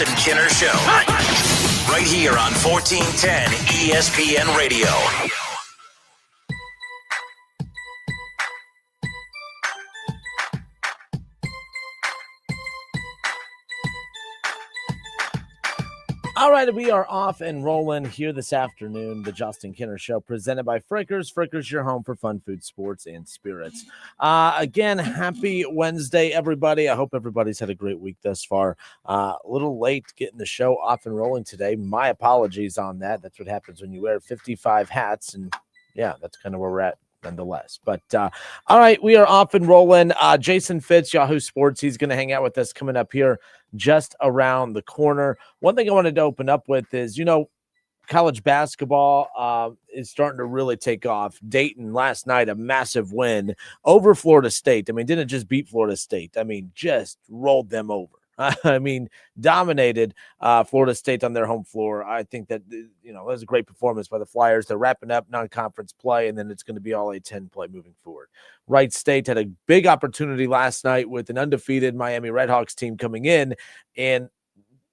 Justin Kinner Show. Right here on 1410 ESPN Radio. All right, we are off and rolling here this afternoon. The Justin Kinner Show presented by Frickers. Frickers, your home for fun food, sports, and spirits. Again, happy Wednesday, everybody. I hope everybody's had a great week thus far. A little late getting the show off and rolling today. My apologies on that. That's what happens when you wear 55 hats. And, yeah, that's kind of where we're at nonetheless. But, all right, we are off and rolling. Jason Fitz, Yahoo Sports, he's going to hang out with us coming up here just around the corner. One thing I wanted to open up with is, college basketball is starting to really take off. Dayton last night, a massive win over Florida State. I mean, didn't just beat Florida State. I mean, just rolled them over. I mean, dominated Florida State on their home floor. I think that, it was a great performance by the Flyers. They're wrapping up non-conference play, and then it's going to be all A-10 play moving forward. Wright State had a big opportunity last night with an undefeated Miami Redhawks team coming in, and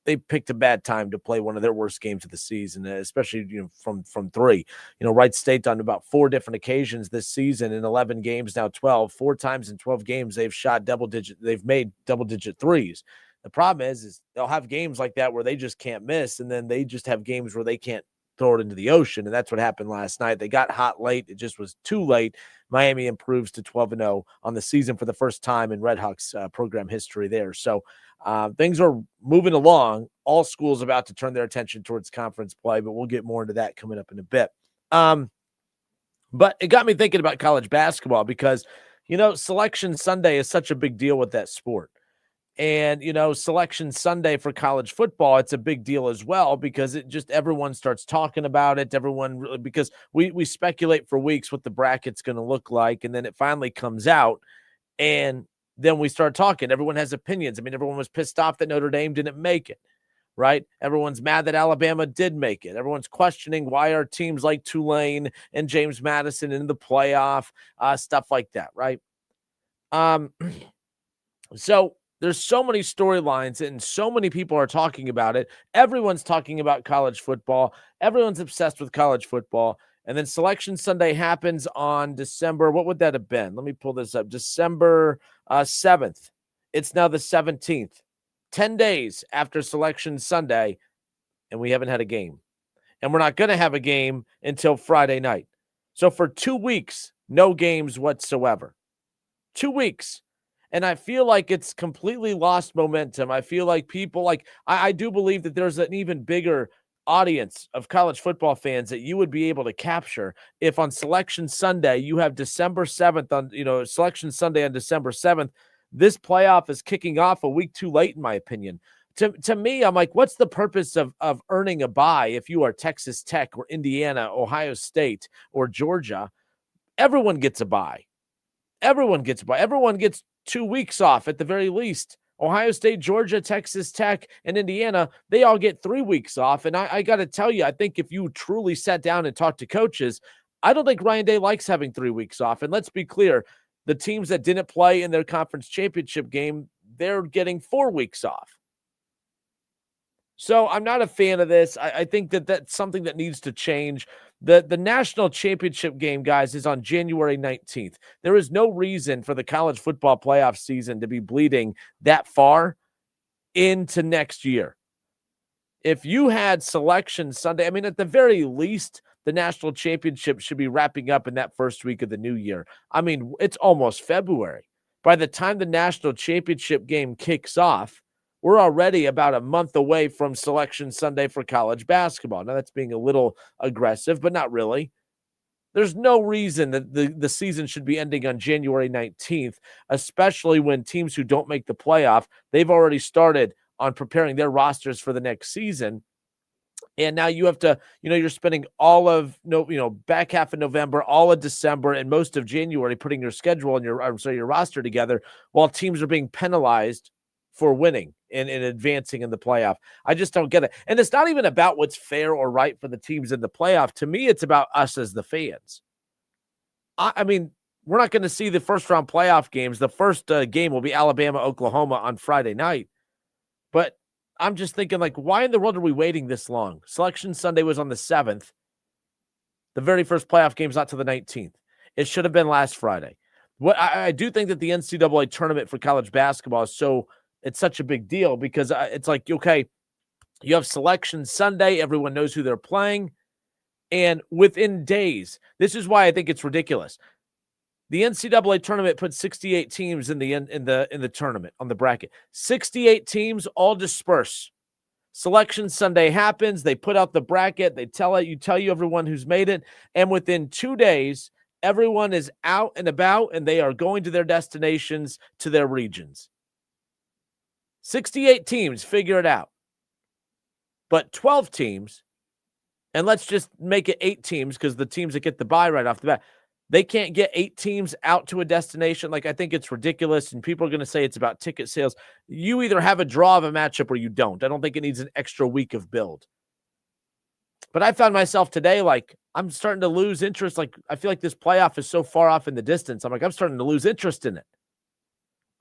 they picked a bad time to play one of their worst games of the season, especially from three. Wright State on about 4 different occasions this season in 11 games, now 12. 4 times in 12 games they've made double-digit threes. The problem is they'll have games like that where they just can't miss, and then they just have games where they can't throw it into the ocean, and that's what happened last night. They got hot late. It just was too late. Miami improves to 12-0 on the season for the first time in Redhawks program history there. So things are moving along. All schools about to turn their attention towards conference play, but we'll get more into that coming up in a bit. But it got me thinking about college basketball because, Selection Sunday is such a big deal with that sport. And, Selection Sunday for college football, it's a big deal as well because everyone starts talking about it. Because we speculate for weeks what the bracket's going to look like. And then it finally comes out and then we start talking. Everyone has opinions. I mean, everyone was pissed off that Notre Dame didn't make it, right? Everyone's mad that Alabama did make it. Everyone's questioning why are teams like Tulane and James Madison in the playoff, stuff like that, right? So there's so many storylines and so many people are talking about it. Everyone's talking about college football. Everyone's obsessed with college football. And then Selection Sunday happens on December. What would that have been? Let me pull this up. December 7th. It's now the 17th. 10 days after Selection Sunday, and we haven't had a game. And we're not going to have a game until Friday night. So for 2 weeks, no games whatsoever. 2 weeks. And I feel like it's completely lost momentum. I feel like people I do believe that there's an even bigger audience of college football fans that you would be able to capture if on Selection Sunday you have December 7th on, Selection Sunday on December 7th. This playoff is kicking off a week too late, in my opinion. To me, I'm like, what's the purpose of earning a bye if you are Texas Tech or Indiana, Ohio State, or Georgia? Everyone gets a bye. Everyone gets 2 weeks off at the very least. Ohio State, Georgia, Texas Tech, and Indiana, they all get 3 weeks off. And I got to tell you, I think if you truly sat down and talked to coaches, I don't think Ryan Day likes having 3 weeks off. And let's be clear, the teams that didn't play in their conference championship game, they're getting 4 weeks off. So I'm not a fan of this. I think that that's something that needs to change. The national championship game, guys, is on January 19th. There is no reason for the college football playoff season to be bleeding that far into next year. If you had Selection Sunday, I mean, at the very least, the national championship should be wrapping up in that first week of the new year. I mean, it's almost February. By the time the national championship game kicks off, we're already about a month away from Selection Sunday for college basketball. Now, that's being a little aggressive, but not really. There's no reason that the season should be ending on January 19th, especially when teams who don't make the playoff, they've already started on preparing their rosters for the next season. And now you have to, you're spending all of, back half of November, all of December, and most of January putting your schedule and your roster together while teams are being penalized for winning and advancing in the playoff. I just don't get it. And it's not even about what's fair or right for the teams in the playoff. To me, it's about us as the fans. I mean, we're not going to see the first round playoff games. The first game will be Alabama, Oklahoma on Friday night. But I'm just thinking, like, why in the world are we waiting this long? Selection Sunday was on the 7th. The very first playoff game's not till the 19th. It should have been last Friday. What I do think that the NCAA tournament for college basketball is it's such a big deal because it's like, okay, you have Selection Sunday. Everyone knows who they're playing. And within days, this is why I think it's ridiculous. The NCAA tournament put 68 teams in the tournament on the bracket. 68 teams all disperse. Selection Sunday happens. They put out the bracket. They tell you everyone who's made it. And within 2 days, everyone is out and about, and they are going to their destinations, to their regions. 68 teams, figure it out. But 12 teams, and let's just make it 8 teams because the teams that get the bye right off the bat, they can't get 8 teams out to a destination. Like, I think it's ridiculous, and people are going to say it's about ticket sales. You either have a draw of a matchup or you don't. I don't think it needs an extra week of build. But I found myself today, like, I'm starting to lose interest. Like, I feel like this playoff is so far off in the distance. I'm starting to lose interest in it.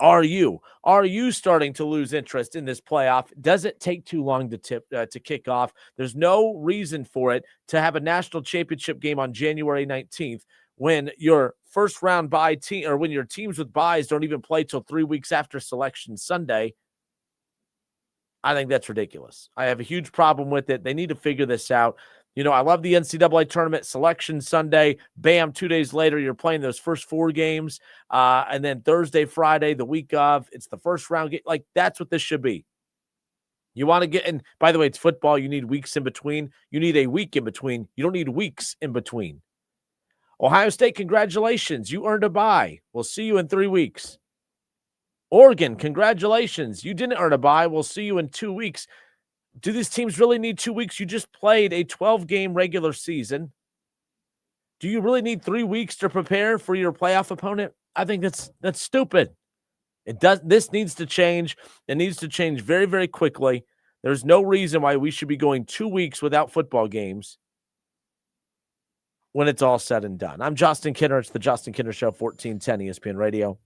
Are you? Are you starting to lose interest in this playoff? Does it take too long to kick off? There's no reason for it to have a national championship game on January 19th when your first round bye team, or when your teams with byes don't even play till 3 weeks after Selection Sunday. I think that's ridiculous. I have a huge problem with it. They need to figure this out. You know, I love the NCAA tournament. Selection Sunday, bam, 2 days later, you're playing those first 4 games. And then Thursday, Friday, the week of, it's the first round game. Like, that's what this should be. You want to get, and by the way, it's football. You need weeks in between. You need a week in between. You don't need weeks in between. Ohio State, congratulations. You earned a bye. We'll see you in 3 weeks. Oregon, congratulations. You didn't earn a bye. We'll see you in 2 weeks. Do these teams really need 2 weeks? You just played a 12-game regular season. Do you really need 3 weeks to prepare for your playoff opponent? I think that's stupid. This needs to change. It needs to change very, very quickly. There's no reason why we should be going 2 weeks without football games when it's all said and done. I'm Justin Kinner. It's the Justin Kinner Show, 1410 ESPN Radio.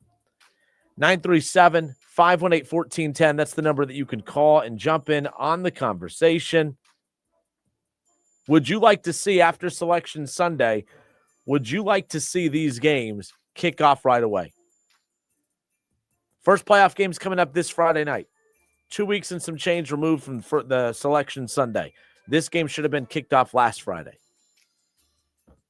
937-518-1410. That's the number that you can call and jump in on the conversation. Would you like to see, after Selection Sunday, would you like to see these games kick off right away? First playoff game's coming up this Friday night. 2 weeks and some change removed from the Selection Sunday. This game should have been kicked off last Friday.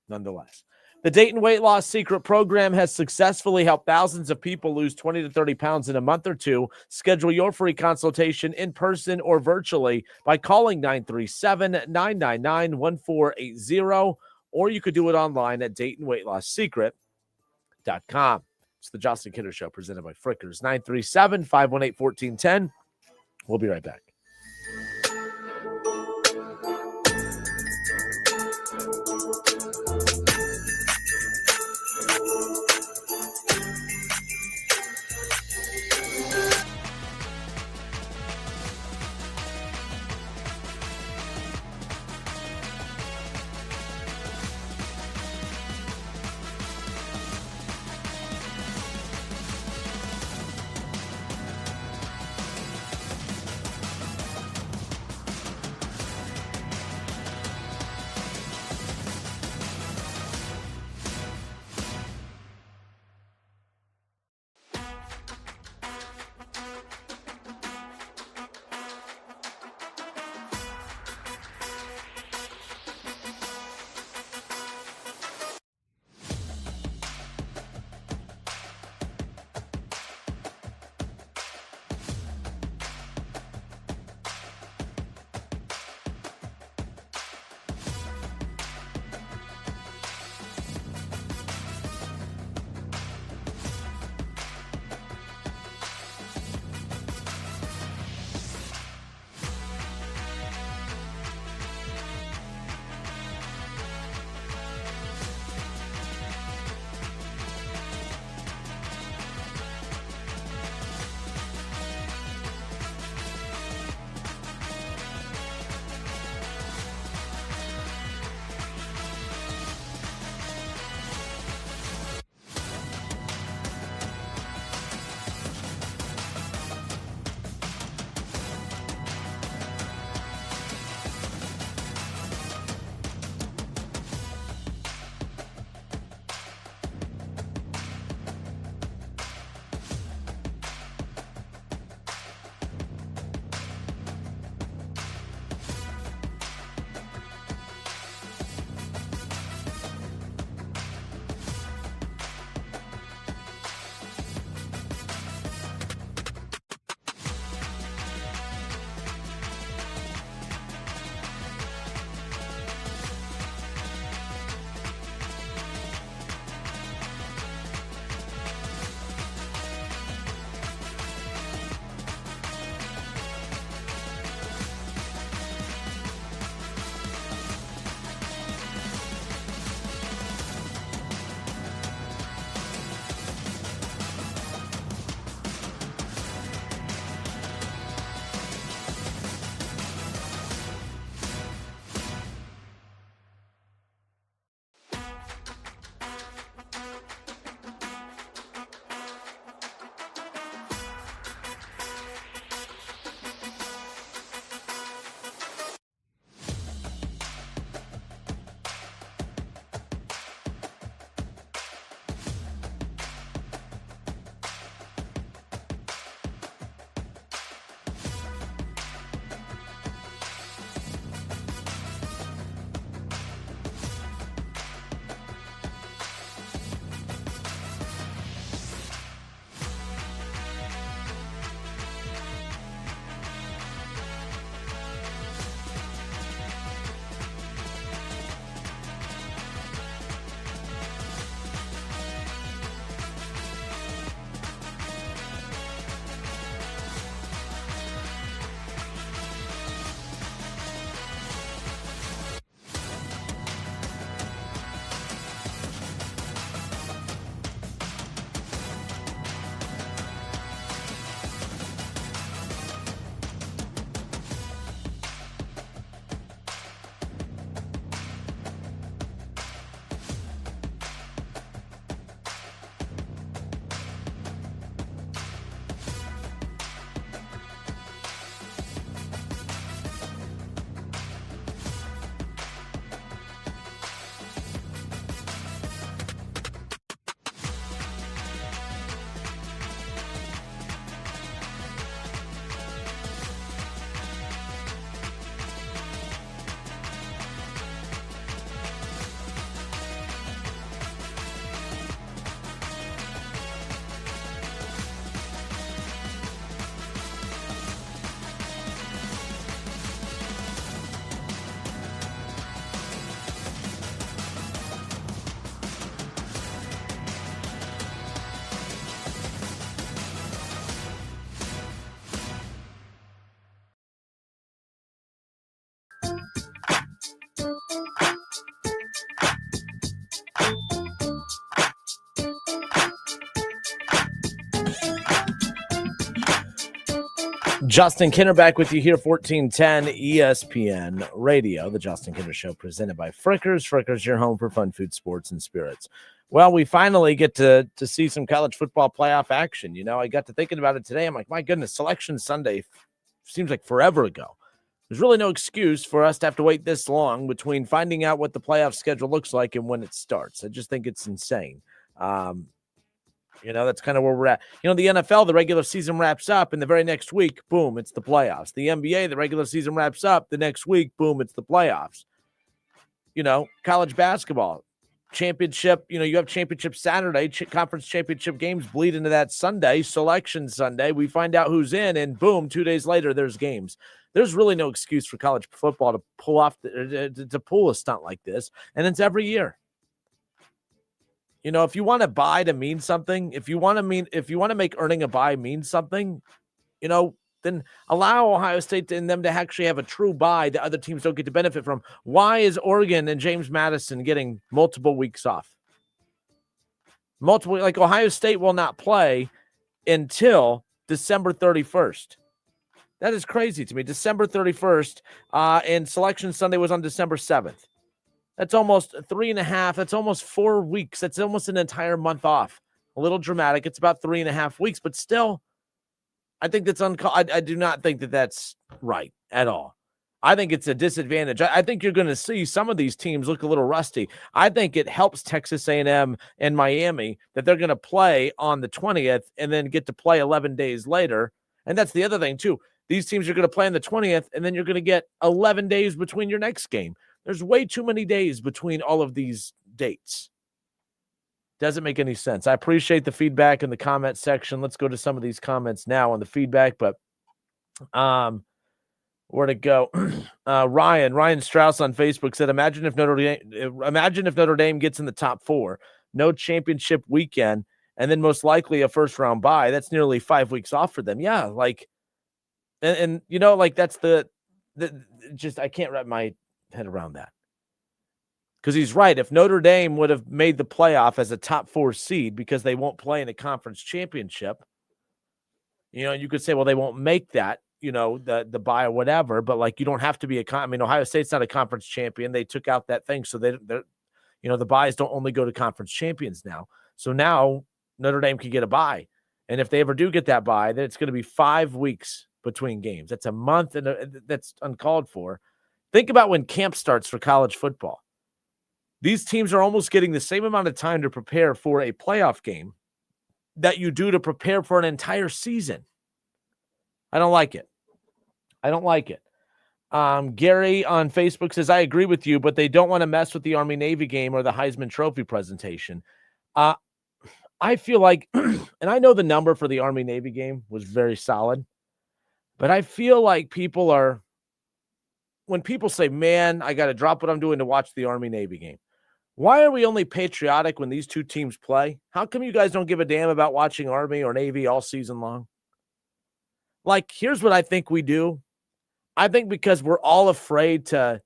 Nonetheless. The Dayton Weight Loss Secret Program has successfully helped thousands of people lose 20 to 30 pounds in a month or two. Schedule your free consultation in person or virtually by calling 937-999-1480, or you could do it online at DaytonWeightLossSecret.com. It's the Justin Kinner Show presented by Frickers. 937-518-1410. We'll be right back. Justin Kinner back with you here, 1410 ESPN Radio, the Justin Kinner Show, presented by Frickers. Frickers, your home for fun food, sports, and spirits. Well, we finally get to see some college football playoff action. You know, I got to thinking about it today. I'm like, my goodness, Selection Sunday seems like forever ago. There's really no excuse for us to have to wait this long between finding out what the playoff schedule looks like and when it starts. I just think it's insane. You know, that's kind of where we're at. You know, the NFL, the regular season wraps up, and the very next week, boom, it's the playoffs. The NBA, the regular season wraps up. The next week, boom, it's the playoffs. You know, college basketball, championship, you know, you have championship Saturday, conference championship games bleed into that Sunday, Selection Sunday. We find out who's in, and boom, 2 days later, there's games. There's really no excuse for college football to pull off, to pull a stunt like this, and it's every year. You know, if you want a bye to mean something, if you want to make earning a bye mean something, you know, then allow Ohio State and them to actually have a true bye that other teams don't get to benefit from. Why is Oregon and James Madison getting multiple weeks off? Like Ohio State will not play until December 31st. That is crazy to me. December 31st, and Selection Sunday was on December 7th. That's almost 3.5. That's almost 4 weeks. That's almost an entire month off. A little dramatic. It's about 3.5 weeks, but still, I think that's I do not think that that's right at all. I think it's a disadvantage. I think you're going to see some of these teams look a little rusty. I think it helps Texas A&M and Miami that they're going to play on the 20th and then get to play 11 days later. And that's the other thing, too. These teams are going to play on the 20th, and then you're going to get 11 days between your next game. There's way too many days between all of these dates. Doesn't make any sense. I appreciate the feedback in the comment section. Let's go to some of these comments now on the feedback, but where to go? Ryan Strauss on Facebook said, imagine if Notre Dame gets in the top 4, no championship weekend, and then most likely a first round bye. That's nearly 5 weeks off for them. Yeah, like, and you know, like that's the just I can't wrap my head around that. Because he's right. If Notre Dame would have made the playoff as a top 4 seed because they won't play in a conference championship, you know, you could say, well, they won't make that, you know, the bye or whatever. But like, you don't have to be Ohio State's not a conference champion. They took out that thing, so they're you know, the byes don't only go to conference champions now. So now Notre Dame can get a bye, and if they ever do get that bye, then it's going to be 5 weeks between games. That's a month, and that's uncalled for. Think about when camp starts for college football. These teams are almost getting the same amount of time to prepare for a playoff game that you do to prepare for an entire season. I don't like it. Gary on Facebook says, I agree with you, but they don't want to mess with the Army-Navy game or the Heisman Trophy presentation. I feel like, and I know the number for the Army-Navy game was very solid, but I feel like when people say, man, I got to drop what I'm doing to watch the Army-Navy game. Why are we only patriotic when these two teams play? How come you guys don't give a damn about watching Army or Navy all season long? Like, here's what I think we do. I think because we're all afraid to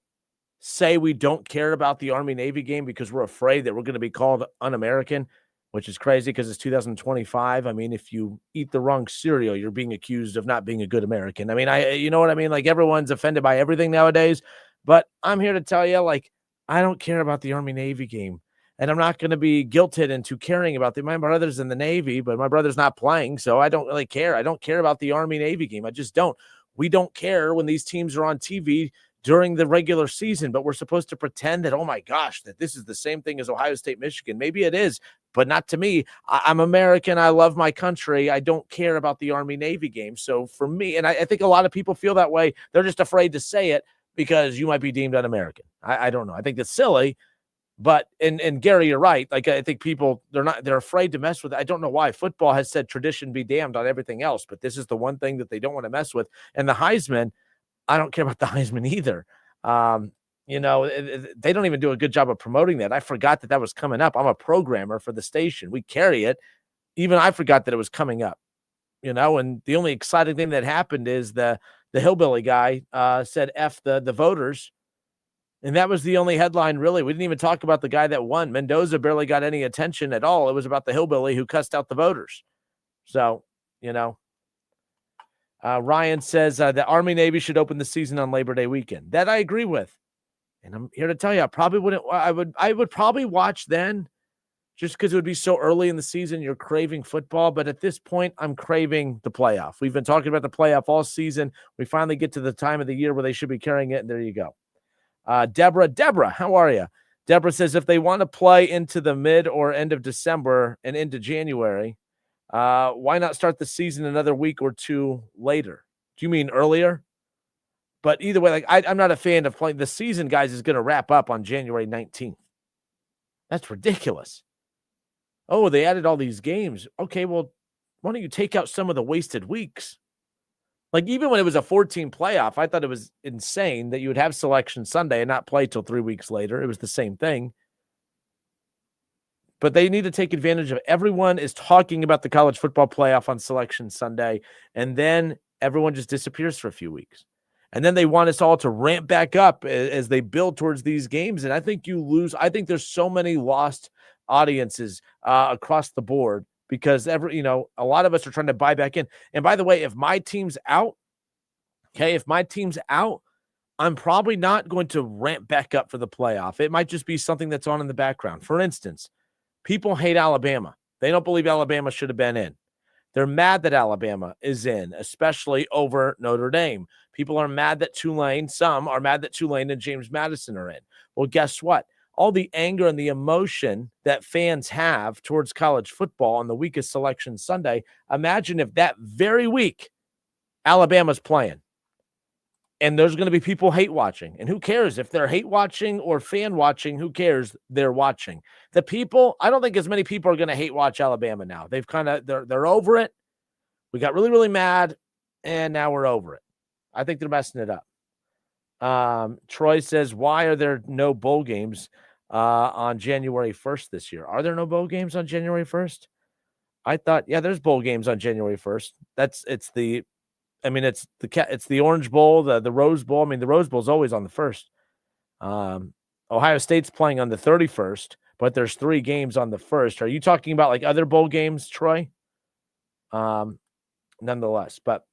say we don't care about the Army-Navy game because we're afraid that we're going to be called un-American, which is crazy because it's 2025. I mean, if you eat the wrong cereal, you're being accused of not being a good American. I mean, you know what I mean? Like, everyone's offended by everything nowadays, but I'm here to tell you, like, I don't care about the Army-Navy game, and I'm not going to be guilted into caring about my brother's in the Navy, but my brother's not playing, so I don't really care. I don't care about the Army-Navy game. I just don't. We don't care when these teams are on TV during the regular season, but we're supposed to pretend that, oh my gosh, that this is the same thing as Ohio State, Michigan. Maybe it is, but not to me. I'm American. I love my country. I don't care about the Army-Navy game. So for me, and I think a lot of people feel that way, they're just afraid to say it because you might be deemed un-American. I don't know. I think that's silly, but, and Gary, you're right. Like, I think people, they're afraid to mess with it. I don't know why. Football has said tradition be damned on everything else, but this is the one thing that they don't want to mess with. And the Heisman, I don't care about the Heisman either. You know, they don't even do a good job of promoting that. I forgot that was coming up. I'm a programmer for the station. We carry it. Even I forgot that it was coming up, you know, and the only exciting thing that happened is the hillbilly guy said F the voters And that was the only headline, really. We didn't even talk about the guy that won. Mendoza barely got any attention at all. It was about the hillbilly who cussed out the voters. So, Ryan says the Army-Navy should open the season on Labor Day weekend. That I agree with. And I'm here to tell you, I would probably watch then just because it would be so early in the season. You're craving football. But at this point, I'm craving the playoff. We've been talking about the playoff all season. We finally get to the time of the year where they should be carrying it. And there you go. Deborah, how are you? Deborah says if they want to play into the mid or end of December and into January, why not start the season another week or two later? Do you mean earlier? But either way, I'm not a fan of playing. The season, guys, is going to wrap up on January 19th. That's ridiculous. Oh, they added all these games. Okay, well, why don't you take out some of the wasted weeks? Like, even when it was a 14 playoff, I thought it was insane that you would have Selection Sunday and not play till 3 weeks later. It was the same thing. But they need to take advantage of everyone is talking about the college football playoff on Selection Sunday, and then everyone just disappears for a few weeks. And then they want us all to ramp back up as they build towards these games. And I think you lose. I think there's so many lost audiences across the board because a lot of us are trying to buy back in. And by the way, if my team's out, I'm probably not going to ramp back up for the playoff. It might just be something that's on in the background. For instance, people hate Alabama. They don't believe Alabama should have been in. They're mad that Alabama is in, especially over Notre Dame. People are mad that some are mad that Tulane and James Madison are in. Well, guess what? All the anger and the emotion that fans have towards college football on the week of Selection Sunday, imagine if that very week Alabama's playing. And there's going to be people hate watching. And who cares if they're hate watching or fan watching? Who cares? They're watching. The people, I don't think as many people are going to hate watch Alabama now. They've they're over it. We got really, really mad, and now we're over it. I think they're messing it up. Troy says, why are there no bowl games on January 1st this year? Are there no bowl games on January 1st? I thought, there's bowl games on January 1st. It's the Orange Bowl, the Rose Bowl. I mean, the Rose Bowl is always on the 1st. Ohio State's playing on the 31st, but there's 3 games on the 1st. Are you talking about like other bowl games, Troy? Nonetheless, but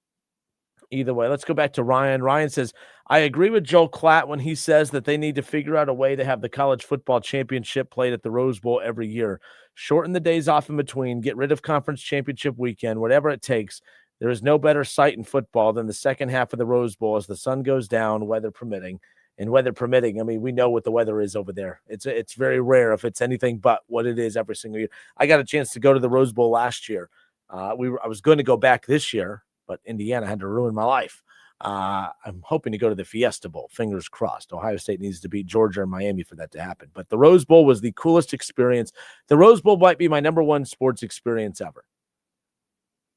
either way, let's go back to Ryan. Ryan says, I agree with Joel Klatt when he says that they need to figure out a way to have the college football championship played at the Rose Bowl every year. Shorten the days off in between, get rid of conference championship weekend, whatever it takes. There is no better sight in football than the second half of the Rose Bowl as the sun goes down, weather permitting. And weather permitting, I mean, we know what the weather is over there. It's very rare if it's anything but what it is every single year. I got a chance to go to the Rose Bowl last year. I was going to go back this year, but Indiana had to ruin my life. I'm hoping to go to the Fiesta Bowl. Fingers crossed. Ohio State needs to beat Georgia and Miami for that to happen. But the Rose Bowl was the coolest experience. The Rose Bowl might be my number one sports experience ever.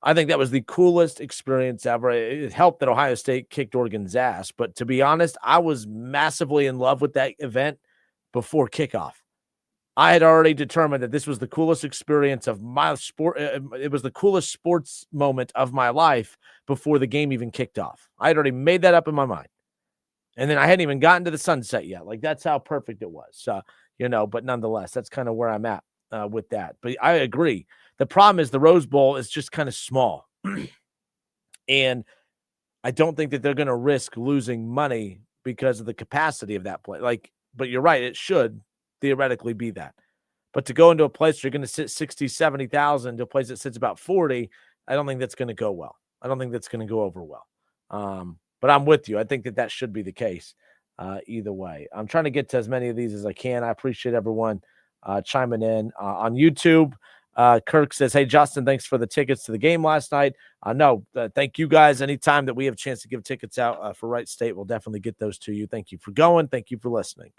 I think that was the coolest experience ever. It helped that Ohio State kicked Oregon's ass. But to be honest, I was massively in love with that event before kickoff. I had already determined that this was the coolest experience of my sport. It was the coolest sports moment of my life before the game even kicked off. I had already made that up in my mind. And then I hadn't even gotten to the sunset yet. Like, that's how perfect it was. But nonetheless, that's kind of where I'm at with that. But I agree. The problem is the Rose Bowl is just kind of small. And I don't think that they're going to risk losing money because of the capacity of that place. But you're right. It should theoretically be that. But to go into a place where you're going to sit 60, 70,000 to a place that sits about 40, I don't think that's going to go well. I don't think that's going to go over well. But I'm with you. I think that should be the case either way. I'm trying to get to as many of these as I can. I appreciate everyone chiming in on YouTube. Kirk says, hey, Justin, thanks for the tickets to the game last night. Thank you guys. Anytime that we have a chance to give tickets out for Wright State, we'll definitely get those to you. Thank you for going. Thank you for listening.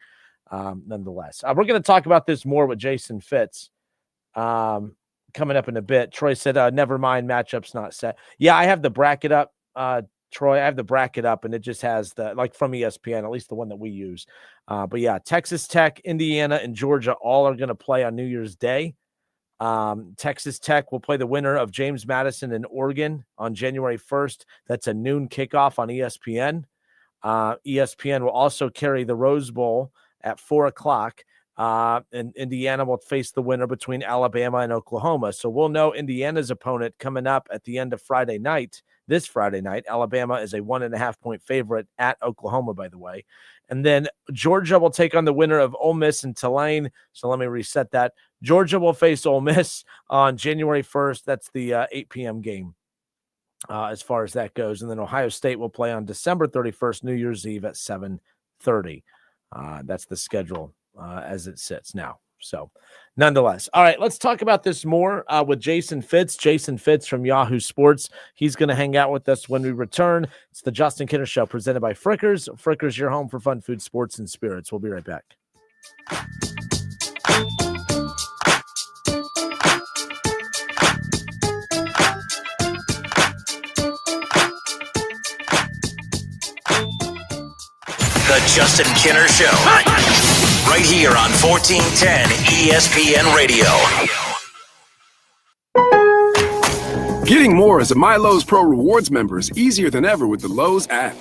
Nonetheless, we're going to talk about this more with Jason Fitz coming up in a bit. Troy said, never mind, matchups not set. Yeah, I have the bracket up, Troy. I have the bracket up, and it just has from ESPN, at least the one that we use. But yeah, Texas Tech, Indiana, and Georgia all are going to play on New Year's Day. Texas Tech will play the winner of James Madison and Oregon on January 1st. That's a noon kickoff on ESPN. ESPN will also carry the Rose Bowl at 4:00. And Indiana will face the winner between Alabama and Oklahoma. So we'll know Indiana's opponent coming up at the end of Friday night. This Friday night, Alabama is a 1.5-point favorite at Oklahoma, by the way. And then Georgia will take on the winner of Ole Miss and Tulane. So let me reset that. Georgia will face Ole Miss on January 1st. That's the 8 p.m. game as far as that goes. And then Ohio State will play on December 31st, New Year's Eve at 7:30. That's the schedule as it sits now. So nonetheless, all right, let's talk about this more with Jason Fitz. Jason Fitz from Yahoo Sports. He's going to hang out with us when we return. It's the Justin Kinner Show presented by Frickers. Frickers, your home for fun, food, sports, and spirits. We'll be right back. The Justin Kinner Show. Right here on 1410 ESPN Radio. Getting more as a MyLowe's Pro Rewards member is easier than ever with the Lowe's app.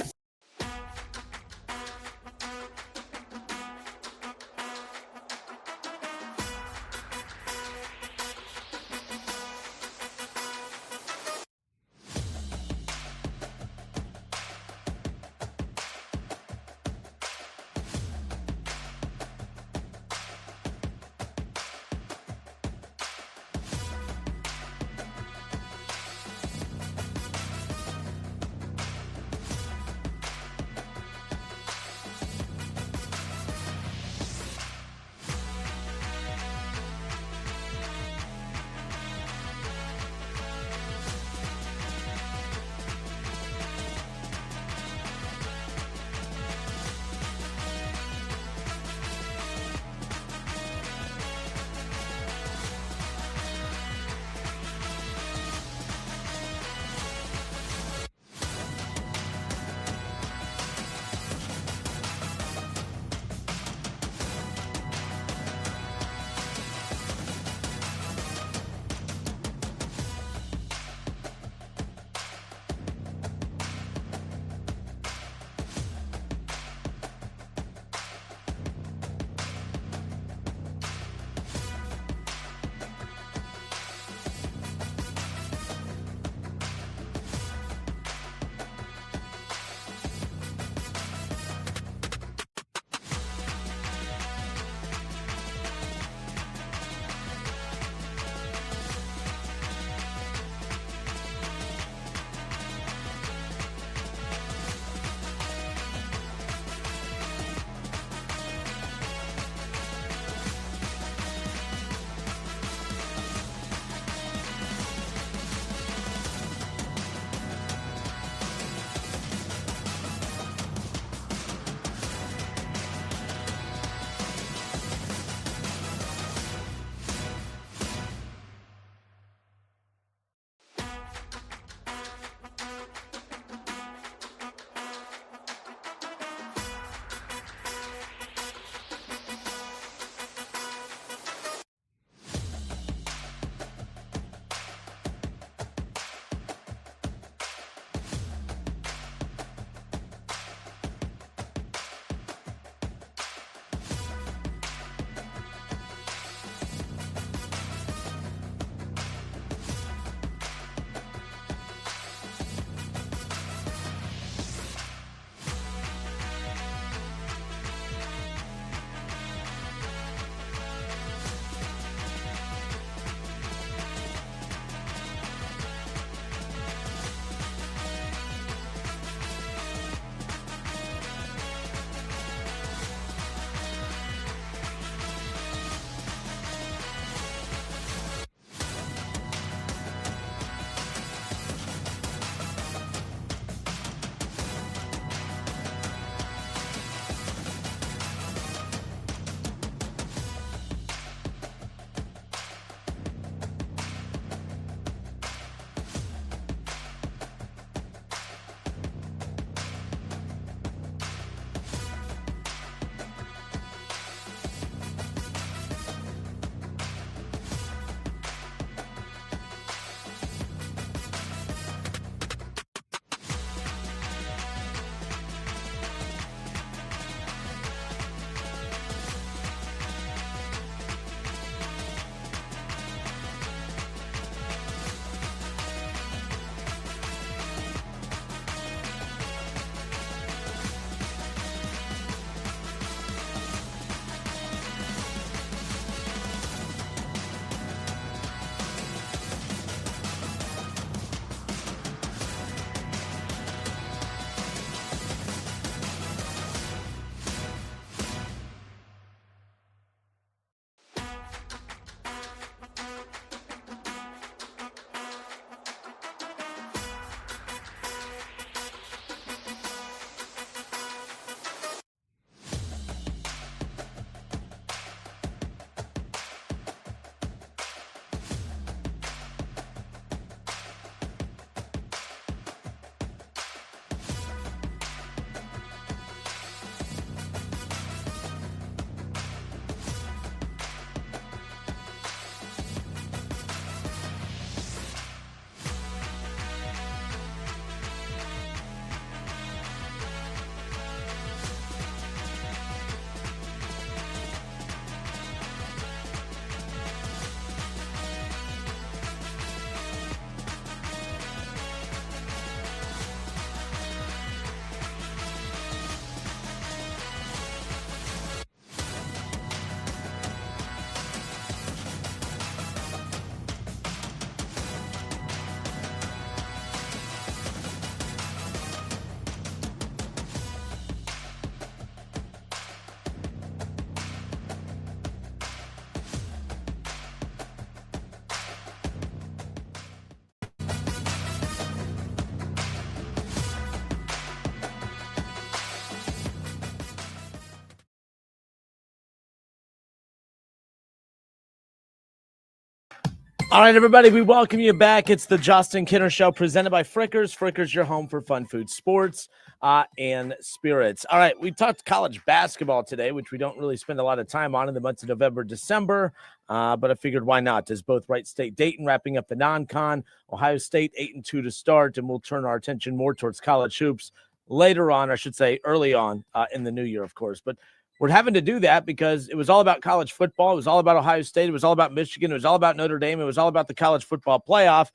All right, everybody, we welcome you back. It's the Justin Kinner Show presented by Frickers. Frickers, your home for fun food, sports, and spirits. All right, we talked college basketball today, which we don't really spend a lot of time on in the months of November, December, but I figured why not? As both Wright State, Dayton wrapping up the non-con, Ohio State 8-2 to start, and we'll turn our attention more towards college hoops later on, I should say early on in the new year, of course. But we're having to do that because it was all about college football. It was all about Ohio State. It was all about Michigan. It was all about Notre Dame. It was all about the college football playoff.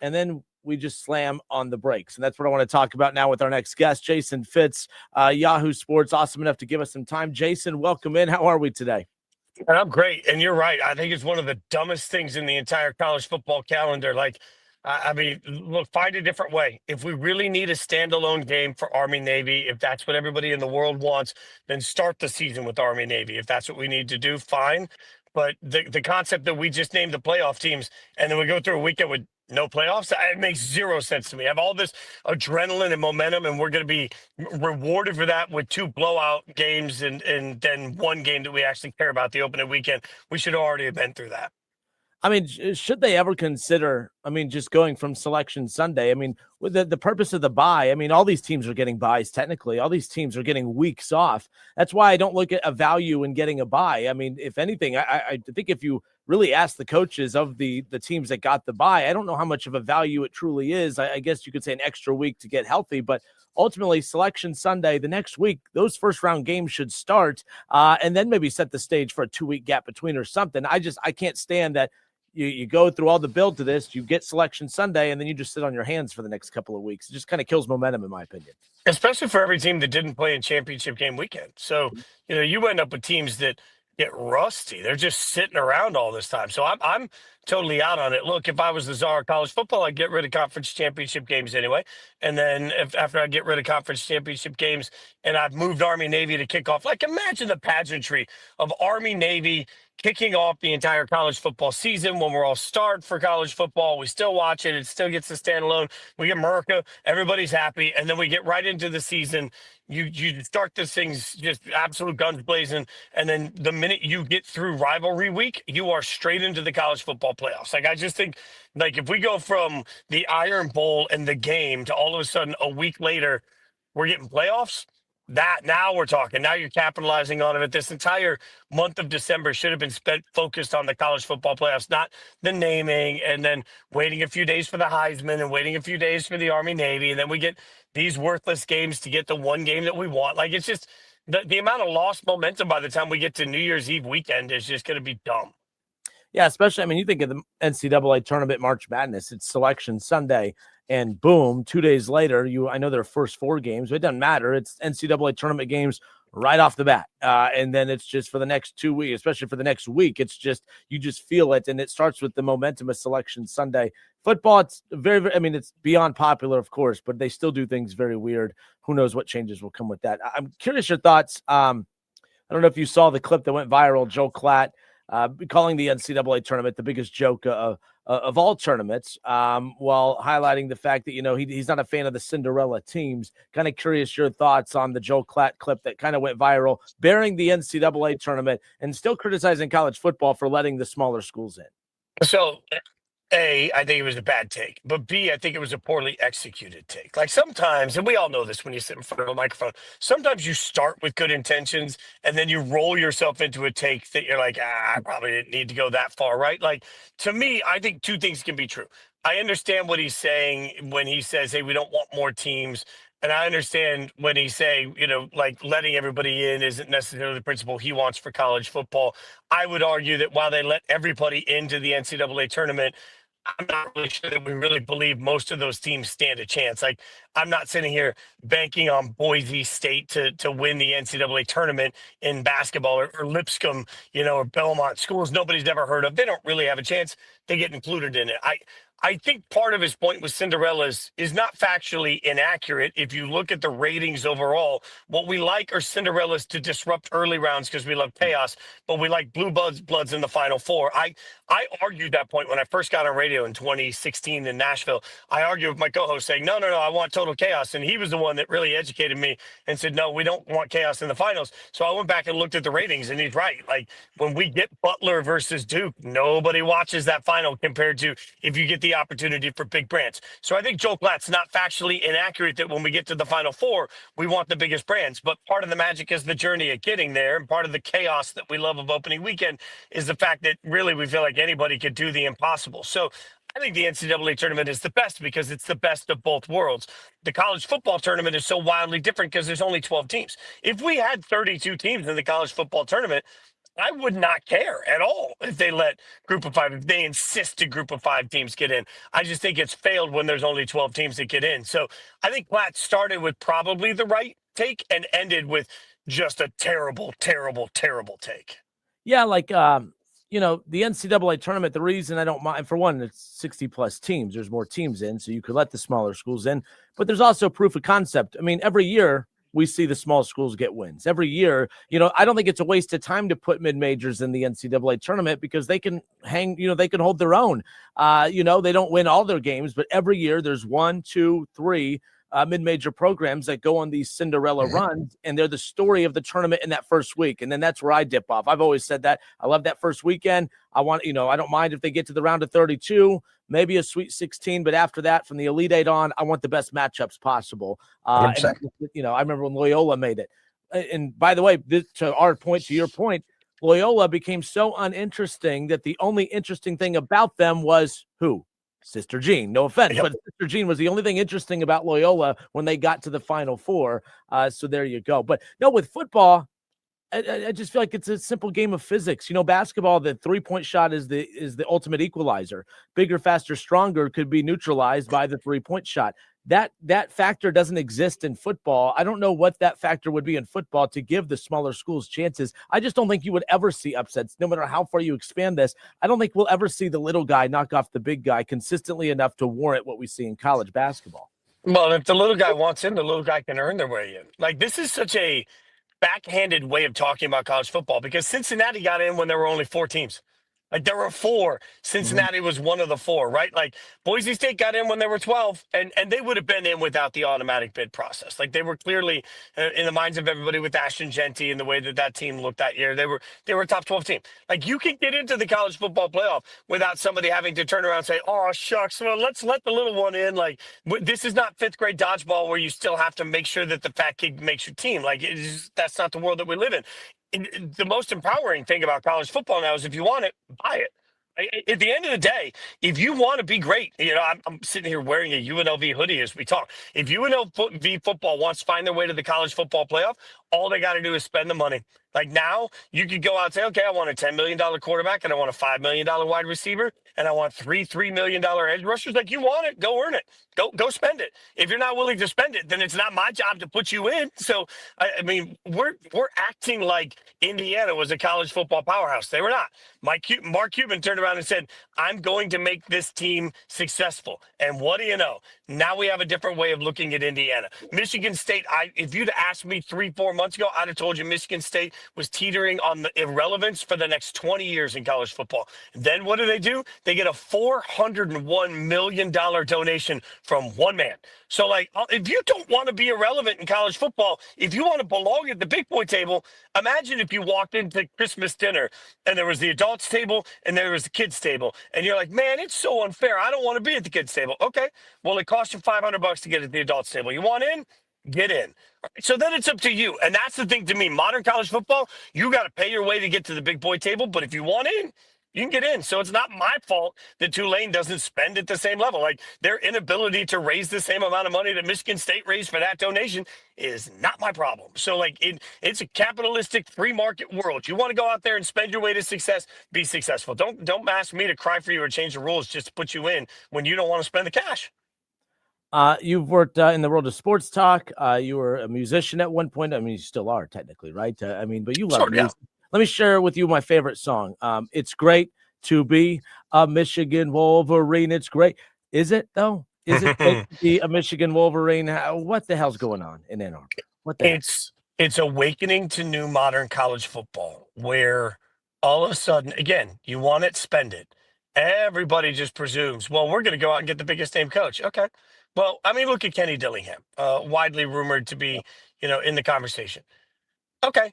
And then we just slam on the brakes. And that's what I want to talk about now with our next guest, Jason Fitz, Yahoo Sports. Awesome enough to give us some time. Jason, welcome in. How are we today? And I'm great. And you're right. I think it's one of the dumbest things in the entire college football calendar. I mean, look, find a different way. If we really need a standalone game for Army Navy, if that's what everybody in the world wants, then start the season with Army Navy. If that's what we need to do, fine. But the concept that we just named the playoff teams and then we go through a weekend with no playoffs, it makes zero sense to me. I have all this adrenaline and momentum, and we're going to be rewarded for that with 2 blowout games and then one game that we actually care about, the opening weekend. We should already have been through that. I mean, should they ever consider, just going from Selection Sunday? I mean, with the purpose of the bye, I mean, all these teams are getting byes technically. All these teams are getting weeks off. That's why I don't look at a value in getting a bye. I mean, if anything, I think if you really ask the coaches of the teams that got the bye, I don't know how much of a value it truly is. I guess you could say an extra week to get healthy, but ultimately Selection Sunday, the next week, those first round games should start and then maybe set the stage for a 2-week gap between or something. I can't stand that. You go through all the build to this, you get Selection Sunday, and then you just sit on your hands for the next couple of weeks. It just kind of kills momentum, in my opinion. Especially for every team that didn't play in championship game weekend. So, you end up with teams that get rusty. They're just sitting around all this time. So I'm totally out on it. Look, if I was the czar of college football, I'd get rid of conference championship games anyway. And then after I get rid of conference championship games and I've moved Army Navy to kick off, like imagine the pageantry of Army Navy kicking off the entire college football season when we're all starved for college football. We still watch it. It still gets to stand alone. We get America. Everybody's happy. And then we get right into the season. You start this thing's just absolute guns blazing. And then the minute you get through rivalry week, you are straight into the college football playoffs. Like, I just think, like, if we go from the Iron Bowl and the game to all of a sudden a week later, we're getting playoffs. That now we're talking. Now you're capitalizing on it. This entire month of December should have been spent focused on the college football playoffs, not the naming, and then waiting a few days for the Heisman and waiting a few days for the Army Navy. And then we get these worthless games to get the one game that we want. Like, it's just the amount of lost momentum by the time we get to New Year's Eve weekend is just going to be dumb. Yeah, especially, you think of the NCAA tournament, March Madness, it's Selection Sunday, and boom, 2 days later, I know their first 4 games, but it doesn't matter. It's NCAA tournament games right off the bat. And then it's just for the next 2 weeks, especially for the next week, it's just, you just feel it. And it starts with the momentum of Selection Sunday. Football, it's very, it's beyond popular, of course, but they still do things very weird. Who knows what changes will come with that. I'm curious your thoughts. I don't know if you saw the clip that went viral, Joe Klatt, calling the NCAA tournament the biggest joke of all tournaments, while highlighting the fact that, he's not a fan of the Cinderella teams. Kind of curious your thoughts on the Joe Klatt clip that kind of went viral, bearing the NCAA tournament and still criticizing college football for letting the smaller schools in. So, A, I think it was a bad take, but B, I think it was a poorly executed take. Like, sometimes, and we all know this when you sit in front of a microphone, sometimes you start with good intentions and then you roll yourself into a take that you're like, I probably didn't need to go that far, right? Like, to me, I think 2 things can be true. I understand what he's saying when he says, hey, we don't want more teams. And I understand when he's saying, like, letting everybody in isn't necessarily the principle he wants for college football. I would argue that while they let everybody into the NCAA tournament, I'm not really sure that we really believe most of those teams stand a chance. Like, I'm not sitting here banking on Boise State to win the NCAA tournament in basketball or Lipscomb, or Belmont, schools nobody's ever heard of. They don't really have a chance. They get included in it. I think part of his point with Cinderella is not factually inaccurate. If you look at the ratings overall, what we like are Cinderellas to disrupt early rounds because we love chaos, but we like bloods in the Final Four. I argued that point when I first got on radio in 2016 in Nashville. I argued with my co-host saying, no, I want total chaos. And he was the one that really educated me and said, no, we don't want chaos in the finals. So I went back and looked at the ratings, and he's right. Like, when we get Butler versus Duke, nobody watches that final compared to if you get the opportunity for big brands. So I think Joel Klatt's not factually inaccurate that when we get to the Final Four, we want the biggest brands. But part of the magic is the journey of getting there. And part of the chaos that we love of opening weekend is the fact that really we feel like anybody could do the impossible. So I think the NCAA tournament is the best because it's the best of both worlds. The college football tournament is so wildly different because there's only 12 teams. If we had 32 teams in the college football tournament, I would not care at all if they let group of five, if they insist a group of five teams get in. I just think it's failed when there's only 12 teams that get in. So I think Platt started with probably the right take and ended with just a terrible, terrible, terrible take. Yeah, like, the NCAA tournament, the reason I don't mind, for one, it's 60 plus teams. There's more teams in, so you could let the smaller schools in. But there's also proof of concept. I mean, every year we see the small schools get wins. Every year, I don't think it's a waste of time to put mid-majors in the NCAA tournament because they can they can hold their own. They don't win all their games, but every year there's 1, 2, 3 mid-major programs that go on these Cinderella runs, and they're the story of the tournament in that first week. And then that's where I dip off. I've always said that. I love that first weekend. I don't mind if they get to the round of 32, maybe a Sweet 16, but after that, from the Elite Eight on, I want the best matchups possible. I remember when Loyola made it. And by the way, to your point, Loyola became so uninteresting that the only interesting thing about them was who? Sister Jean. No offense, but Sister Jean was the only thing interesting about Loyola when they got to the Final Four. So there you go. But no, with football, I just feel like it's a simple game of physics. Basketball, the 3-point shot is the ultimate equalizer. Bigger, faster, stronger could be neutralized by the 3-point shot. That factor doesn't exist in football. I don't know what that factor would be in football to give the smaller schools chances. I just don't think you would ever see upsets, no matter how far you expand this. I don't think we'll ever see the little guy knock off the big guy consistently enough to warrant what we see in college basketball. Well, if the little guy wants in, the little guy can earn their way in. Like, this is such a backhanded way of talking about college football because Cincinnati got in when there were only 4 teams. Like, there were 4. Cincinnati was one of the 4, right? Like, Boise State got in when there were 12, and they would have been in without the automatic bid process. Like, they were clearly in the minds of everybody with Ashton Genty and the way that team looked that year. They were a top 12 team. Like, you can get into the college football playoff without somebody having to turn around and say, oh, shucks, well, let's let the little one in. Like, this is not 5th grade dodgeball where you still have to make sure that the fat kid makes your team. Like, that's not the world that we live in. The most empowering thing about college football now is if you want it, buy it. At the end of the day, if you want to be great, I'm sitting here wearing a UNLV hoodie as we talk. If UNLV football wants to find their way to the college football playoff, all they got to do is spend the money. Like, now you could go out and say, okay, I want a $10 million quarterback and I want a $5 million wide receiver and I want $3 million edge rushers. Like, you want it, go earn it. Go spend it. If you're not willing to spend it, then it's not my job to put you in. So, I mean, we're acting like Indiana was a college football powerhouse. They were not. Mark Cuban turned around and said, I'm going to make this team successful. And what do you know? Now we have a different way of looking at Indiana. Michigan State, if you'd asked me 3-4 months ago, I'd have told you Michigan State was teetering on the irrelevance for the next 20 years in college football. Then what do? They get a $401 million donation from one man. So, like, if you don't want to be irrelevant in college football, if you want to belong at the big boy table, imagine if you walked into Christmas dinner and there was the adults table and there was the kids table. And you're like, man, it's so unfair. I don't want to be at the kids table. Okay, well, it costs you $500 to get at the adults table. You want in? Get in. So then it's up to you. And that's the thing to me. Modern college football, you got to pay your way to get to the big boy table. But if you want in, you can get in. So it's not my fault that Tulane doesn't spend at the same level. Like, their inability to raise the same amount of money that Michigan State raised for that donation is not my problem. So, like, it's a capitalistic free market world. You want to go out there and spend your way to success, be successful. Don't ask me to cry for you or change the rules just to put you in when you don't want to spend the cash. You've worked in the world of sports talk. You were a musician at one point. I mean, you still are technically, right? But you love music. Yeah. Let me share with you my favorite song. It's great to be a Michigan Wolverine. It's great. Is it though? Is it fake to be a Michigan Wolverine? What the hell's going on in Ann Arbor? What the heck? It's awakening to new modern college football where all of a sudden, again, you want it, spend it. Everybody just presumes, well, we're going to go out and get the biggest name coach. Okay. Well, I mean, look at Kenny Dillingham, widely rumored to be, in the conversation. Okay.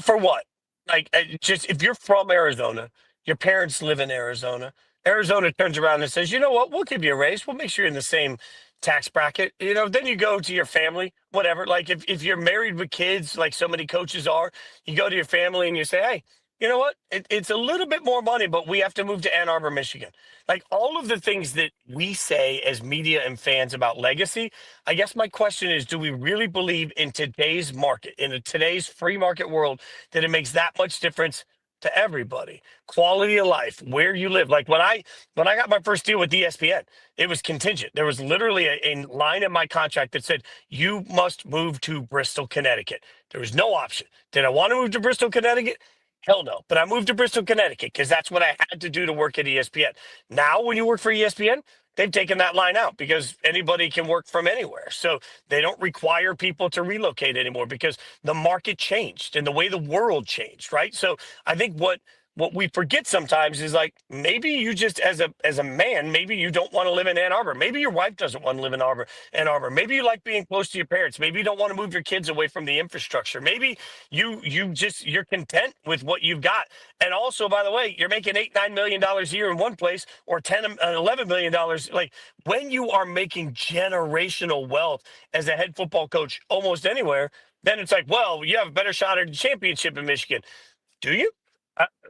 For what? Like, just if you're from Arizona, your parents live in Arizona, Arizona turns around and says, you know what? We'll give you a raise. We'll make sure you're in the same tax bracket. Then you go to your family, whatever. Like, if you're married with kids, like so many coaches are, you go to your family and you say, hey, you know what? It's a little bit more money, but we have to move to Ann Arbor, Michigan. Like all of the things that we say as media and fans about legacy, I guess my question is, do we really believe in today's market, in today's free market world, that it makes that much difference to everybody? Quality of life, where you live. Like when I got my first deal with ESPN, it was contingent. There was literally a line in my contract that said, you must move to Bristol, Connecticut. There was no option. Did I want to move to Bristol, Connecticut? Hell no. But I moved to Bristol, Connecticut because that's what I had to do to work at ESPN. Now, when you work for ESPN, they've taken that line out because anybody can work from anywhere. So they don't require people to relocate anymore because the market changed and the way the world changed, right? So I think what we forget sometimes is like maybe you just as a man, maybe you don't want to live in Ann Arbor. Maybe your wife doesn't want to live in Ann Arbor. Maybe you like being close to your parents. Maybe you don't want to move your kids away from the infrastructure. Maybe you're content with what you've got. And also, by the way, you're making $8-9 million a year in one place or $10-11 million. Like when you are making generational wealth as a head football coach almost anywhere, then it's like, well, you have a better shot at a championship in Michigan. Do you?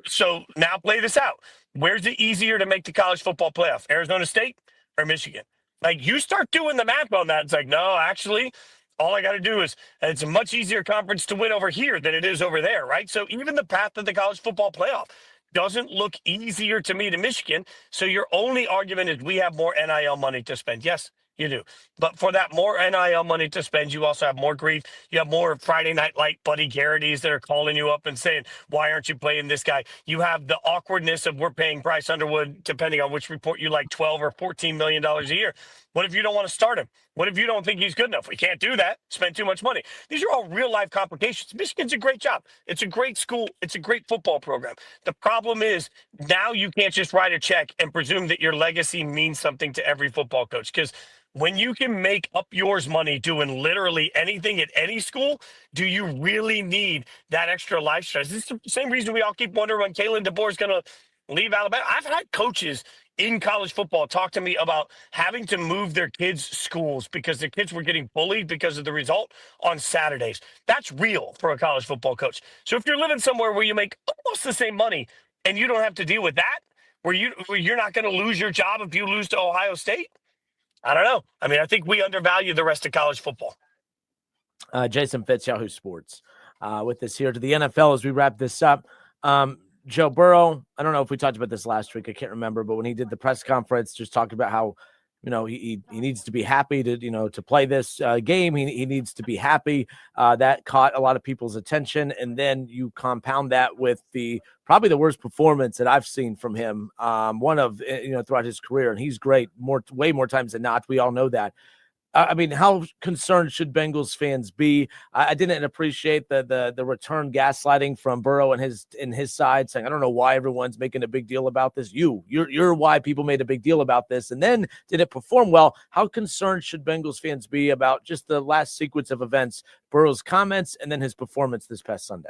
So now play this out. Where's it easier to make the college football playoff? Arizona State or Michigan? Like you start doing the math on that. It's like, no, actually, all I got to do is it's a much easier conference to win over here than it is over there, right? So even the path to the college football playoff doesn't look easier to me to Michigan. So your only argument is we have more NIL money to spend. Yes, you do. But for that more NIL money to spend, you also have more grief. You have more Friday Night Light Buddy Garrity's that are calling you up and saying, why aren't you playing this guy? You have the awkwardness of we're paying Bryce Underwood, depending on which report you like, $12 or $14 million a year. What if you don't want to start him? What if you don't think he's good enough? We can't do that. Spend too much money. These are all real life complications. Michigan's a great job. It's a great school. It's a great football program. The problem is now you can't just write a check and presume that your legacy means something to every football coach. Because when you can make up yours money doing literally anything at any school, do you really need that extra life stress? This is the same reason we all keep wondering when Kalen DeBoer is going to leave Alabama. I've had coaches in college football talk to me about having to move their kids' schools because their kids were getting bullied because of the result on Saturdays. That's real for a college football coach. So if you're living somewhere where you make almost the same money and you don't have to deal with that, where you're not going to lose your job if you lose to Ohio State, I don't know. I mean, I think we undervalue the rest of college football. Jason Fitz, Yahoo Sports, with us here to the NFL as we wrap this up. Joe Burrow, I don't know if we talked about this last week. I can't remember, but when he did the press conference, just talking about how, he needs to be happy to, to play this game. He needs to be happy. That caught a lot of people's attention. And then you compound that with probably the worst performance that I've seen from him. One of, throughout his career, and he's great way more times than not. We all know that. I mean, how concerned should Bengals fans be? I didn't appreciate the return gaslighting from Burrow and his side, saying, I don't know why everyone's making a big deal about this. You're why people made a big deal about this. And then did it perform well? How concerned should Bengals fans be about just the last sequence of events, Burrow's comments, and then his performance this past Sunday?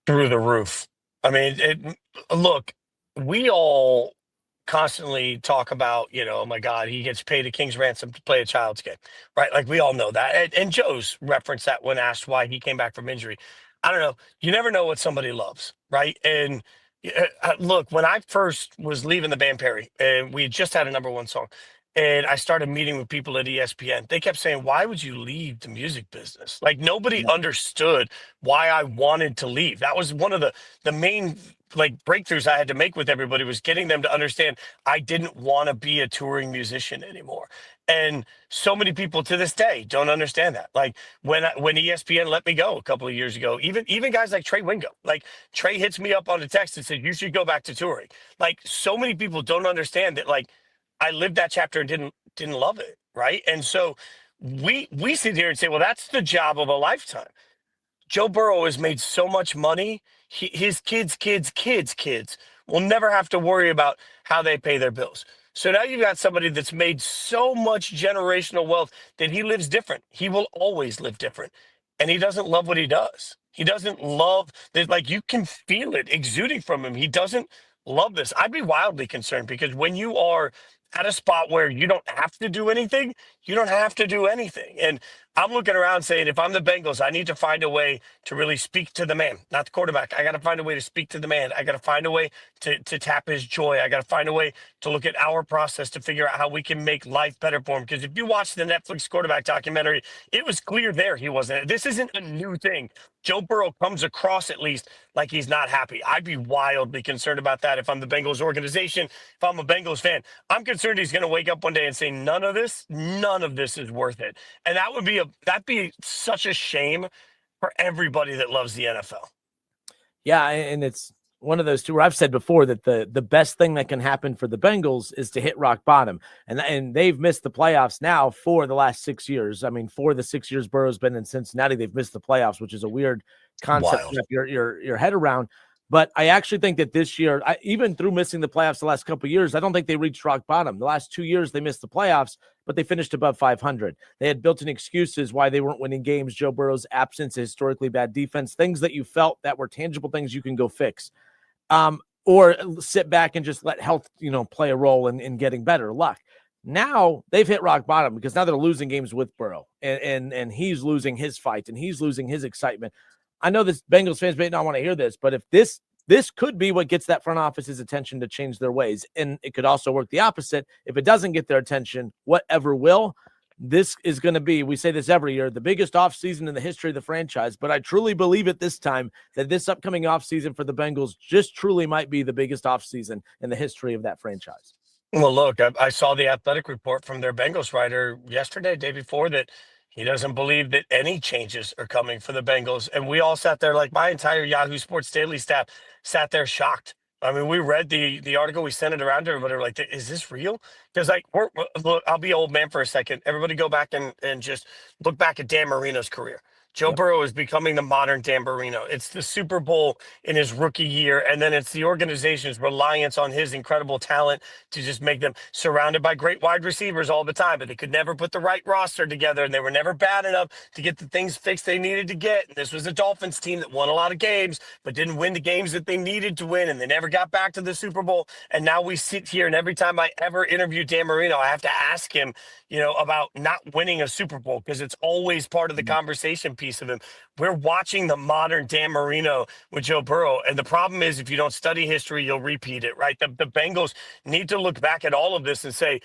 Through the roof. I mean, look, we all constantly talk about, oh my God, he gets paid a king's ransom to play a child's game, right? Like we all know that. And Joe's referenced that when asked why he came back from injury. I don't know. You never know what somebody loves, right? And look, when I first was leaving the band Perry and we had just had a number one song and I started meeting with people at ESPN, they kept saying, why would you leave the music business? Like nobody understood why I wanted to leave. That was one of the main breakthroughs I had to make with everybody, was getting them to understand I didn't want to be a touring musician anymore. And so many people to this day don't understand that. Like when ESPN let me go a couple of years ago, even guys like Trey Wingo, like Trey hits me up on the text and said, you should go back to touring. Like so many people don't understand that, like, I lived that chapter and didn't love it, right? And so we sit here and say, well, that's the job of a lifetime. Joe Burrow has made so much money. His kids will never have to worry about how they pay their bills. So now you've got somebody that's made so much generational wealth that he lives different. He will always live different. And he doesn't love what he does. He doesn't love that. Like, you can feel it exuding from him. He doesn't love this. I'd be wildly concerned, because when you are at a spot where you don't have to do anything, you don't have to do anything. And I'm looking around saying, if I'm the Bengals, I need to find a way to really speak to the man, not the quarterback. I got to find a way to speak to the man. I got to find a way to tap his joy. I got to find a way to look at our process to figure out how we can make life better for him. Because if you watch the Netflix quarterback documentary, it was clear there he wasn't. This isn't a new thing. Joe Burrow comes across, at least, like he's not happy. I'd be wildly concerned about that if I'm the Bengals organization, if I'm a Bengals fan. I'm concerned he's going to wake up one day and say, none of this is worth it. And that'd be such a shame for everybody that loves the NFL. Yeah, and it's one of those two where I've said before that the best thing that can happen for the Bengals is to hit rock bottom. And they've missed the playoffs now for the last 6 years. I mean, for the 6 years Burrow's been in Cincinnati, they've missed the playoffs, which is a weird concept to wrap your head around. But I actually think that this year, even through missing the playoffs the last couple of years, I don't think they reached rock bottom. The last 2 years, they missed the playoffs, but they finished above 500. They had built-in excuses why they weren't winning games. Joe Burrow's absence, a historically bad defense, things that you felt that were tangible things you can go fix. Or sit back and just let health, play a role in getting better luck. Now they've hit rock bottom, because now they're losing games with Burrow, and he's losing his fight and he's losing his excitement. I know this Bengals fans may not want to hear this, but if this could be what gets that front office's attention to change their ways, and it could also work the opposite. If it doesn't get their attention, whatever will, this is going to be, we say this every year, the biggest offseason in the history of the franchise. But I truly believe at this time that this upcoming offseason for the Bengals just truly might be the biggest offseason in the history of that franchise. Well, look, I saw the athletic report from their Bengals writer yesterday, day before, that he doesn't believe that any changes are coming for the Bengals. And we all sat there, like my entire Yahoo Sports Daily staff sat there shocked. I mean, we read the article, we sent it around to everybody. We're like, is this real? Because look, I'll be old man for a second. Everybody go back and just look back at Dan Marino's career. Joe Burrow is becoming the modern Dan Marino. It's the Super Bowl in his rookie year, and then it's the organization's reliance on his incredible talent to just make them surrounded by great wide receivers all the time, but they could never put the right roster together, and they were never bad enough to get the things fixed they needed to get. And this was a Dolphins team that won a lot of games, but didn't win the games that they needed to win, and they never got back to the Super Bowl. And now we sit here, and every time I ever interview Dan Marino, I have to ask him, about not winning a Super Bowl, because it's always part of the conversation piece of him. We're watching the modern Dan Marino with Joe Burrow. And the problem is, if you don't study history, you'll repeat it, right? The Bengals need to look back at all of this and say,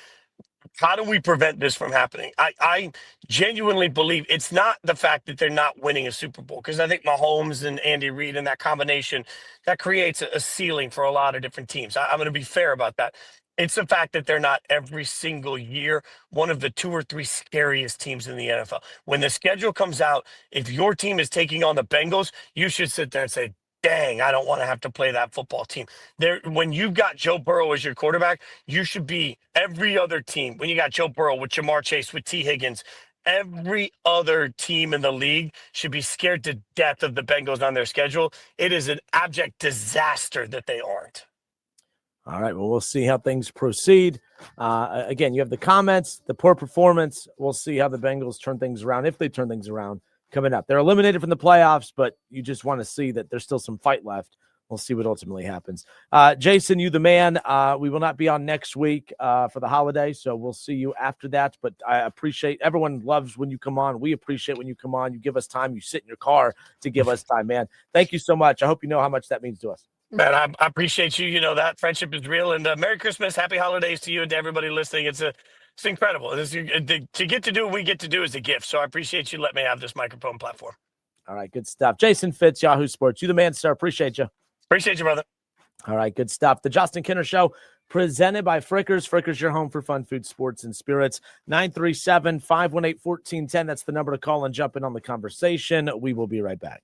how do we prevent this from happening? I genuinely believe it's not the fact that they're not winning a Super Bowl, because I think Mahomes and Andy Reid and that combination, that creates a ceiling for a lot of different teams. I'm going to be fair about that. It's the fact that they're not every single year one of the 2 or 3 scariest teams in the NFL. When the schedule comes out, if your team is taking on the Bengals, you should sit there and say, dang, I don't want to have to play that football team. When you've got Joe Burrow as your quarterback, you should be every other team. When you got Joe Burrow with Jamar Chase, with T. Higgins, every other team in the league should be scared to death of the Bengals on their schedule. It is an abject disaster that they aren't. All right, well, we'll see how things proceed. Again, you have the comments, the poor performance. We'll see how the Bengals turn things around, if they turn things around coming up. They're eliminated from the playoffs, but you just want to see that there's still some fight left. We'll see what ultimately happens. Jason, you the man. We will not be on next week for the holiday, so we'll see you after that. But I appreciate, everyone loves when you come on. We appreciate when you come on. You give us time. You sit in your car to give us time, man. Thank you so much. I hope you know how much that means to us. Man, I appreciate you. You know that friendship is real. And Merry Christmas, Happy Holidays to you and to everybody listening. It's incredible. To get to do what we get to do is a gift. So I appreciate you letting me have this microphone platform. All right, good stuff. Jason Fitz, Yahoo Sports. You the man, sir. Appreciate you. Appreciate you, brother. All right, good stuff. The Justin Kinner Show, presented by Frickers. Frickers, your home for fun, food, sports, and spirits. 937-518-1410. That's the number to call and jump in on the conversation. We will be right back.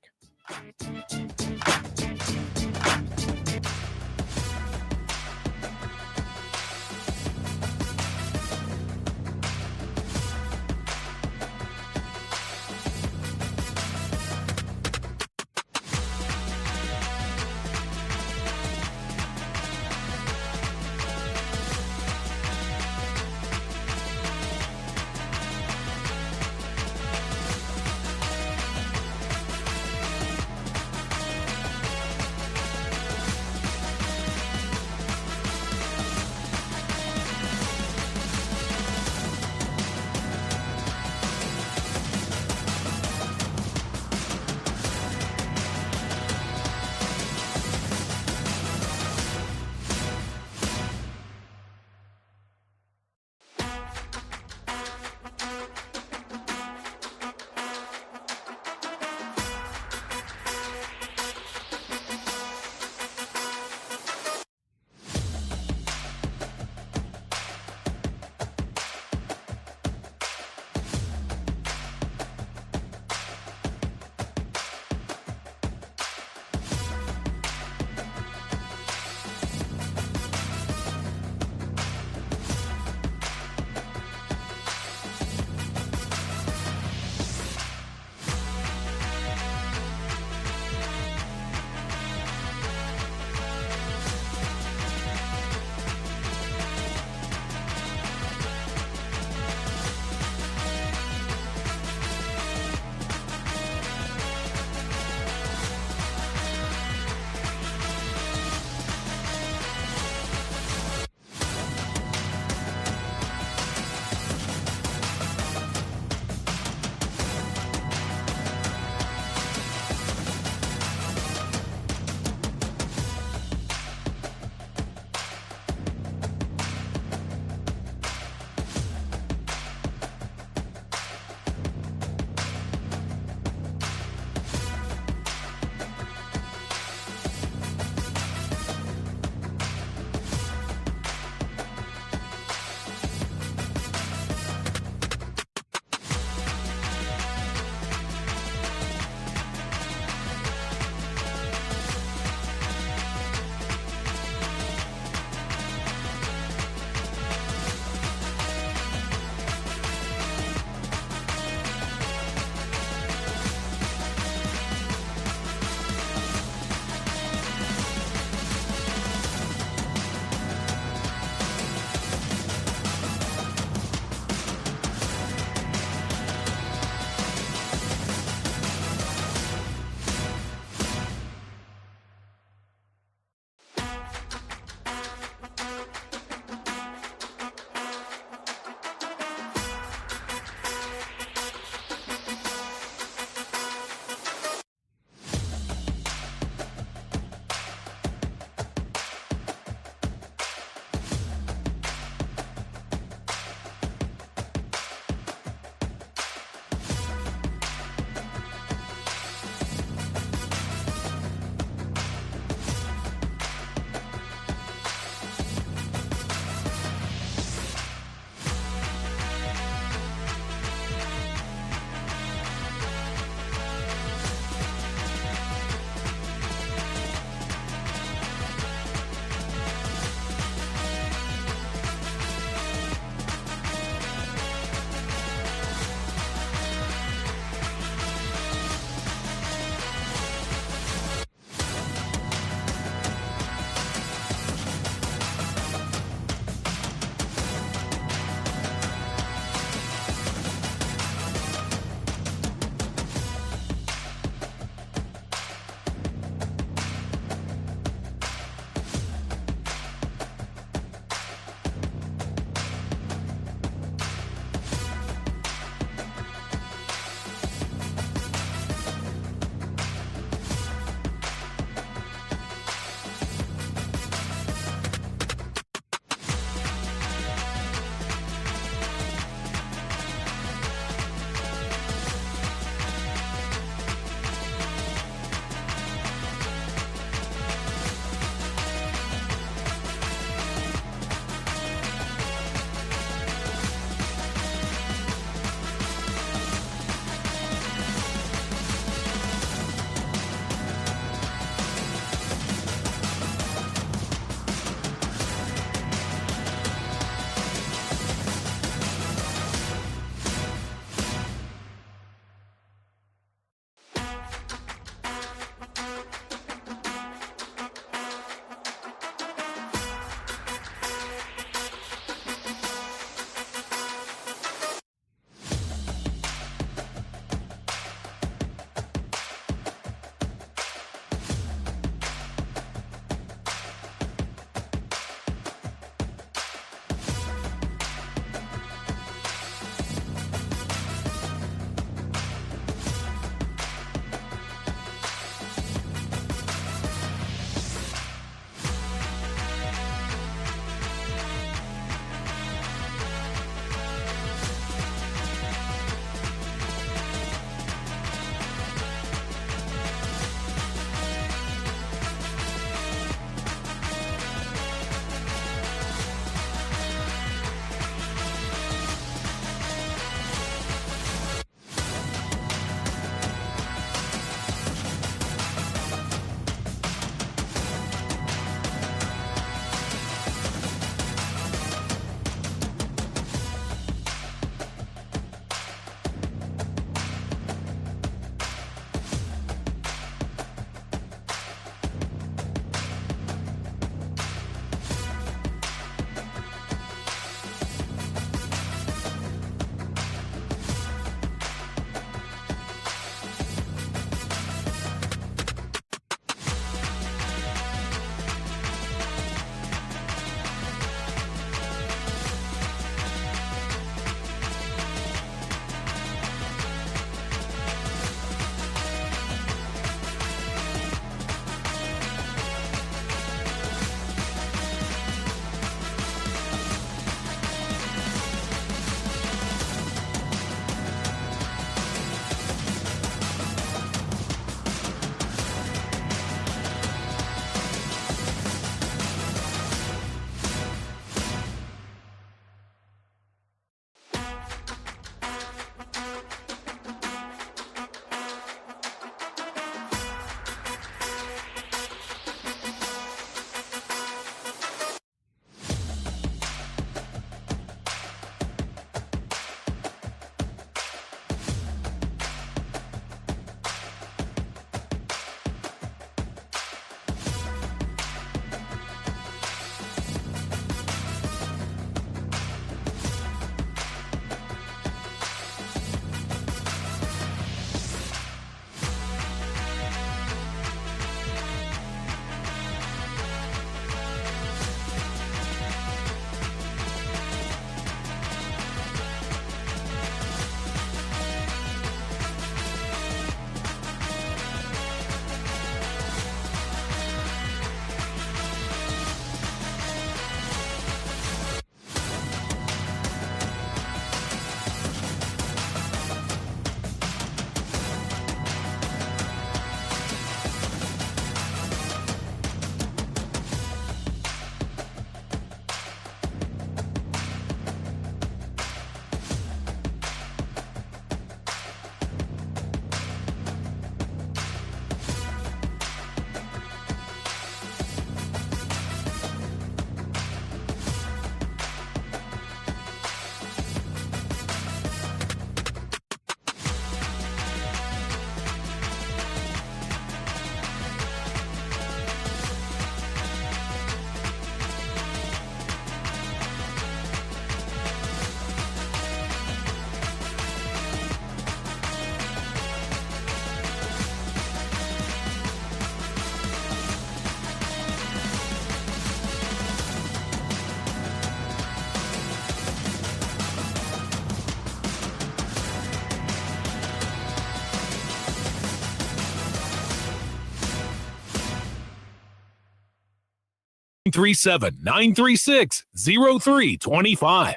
937-936-0325.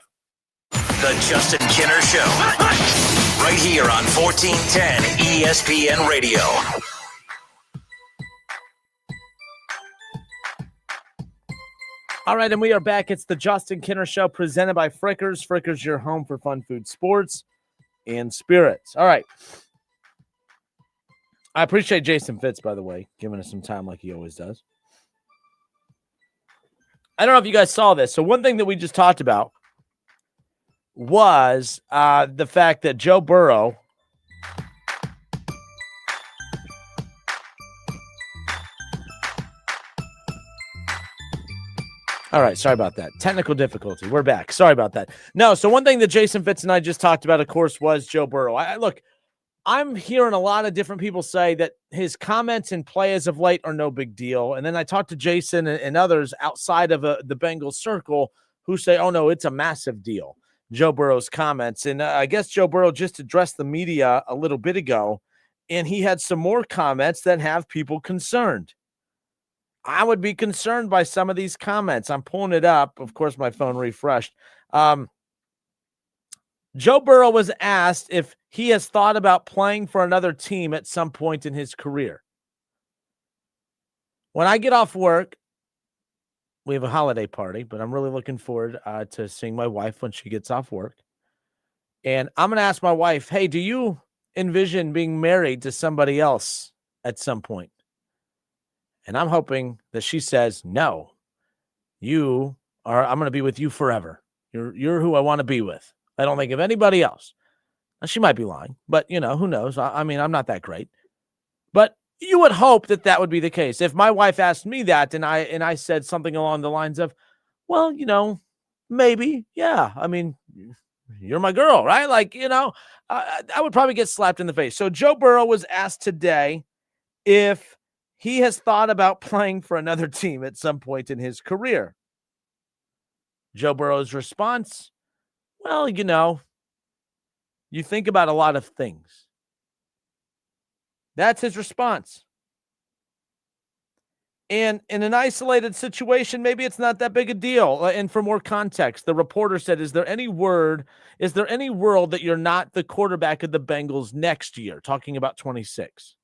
The Justin Kinner Show. Right here on 1410 ESPN Radio. All right, and we are back. It's the Justin Kinner Show presented by Frickers. Frickers, your home for fun food, sports, and spirits. All right. I appreciate Jason Fitz, by the way, giving us some time like he always does. I don't know if you guys saw this. So one thing that we just talked about was the fact that Joe Burrow All right, sorry about that. Technical difficulty. We're back. Sorry about that. No, so one thing that Jason Fitz and I just talked about, of course, was Joe Burrow. Look, I'm hearing a lot of different people say that his comments and play as of late are no big deal. And then I talked to Jason and others outside of the Bengals circle who say, oh, no, it's a massive deal, Joe Burrow's comments. And I guess Joe Burrow just addressed the media a little bit ago, and he had some more comments that have people concerned. I would be concerned by some of these comments. I'm pulling it up. Of course, my phone refreshed. Joe Burrow was asked if he has thought about playing for another team at some point in his career. When I get off work, we have a holiday party, but I'm really looking forward to seeing my wife when she gets off work. And I'm going to ask my wife, hey, do you envision being married to somebody else at some point? And I'm hoping that she says, no, I'm going to be with you forever. You're who I want to be with. I don't think of anybody else. Now, she might be lying, but who knows? I mean, I'm not that great, but you would hope that that would be the case. If my wife asked me that and I said something along the lines of, well, maybe, yeah. I mean, you're my girl, right? Like, I would probably get slapped in the face. So Joe Burrow was asked today if he has thought about playing for another team at some point in his career. Joe Burrow's response, well, you think about a lot of things. That's his response. And in an isolated situation, maybe it's not that big a deal. And for more context, the reporter said, is there any world that you're not the quarterback of the Bengals next year? Talking about 26.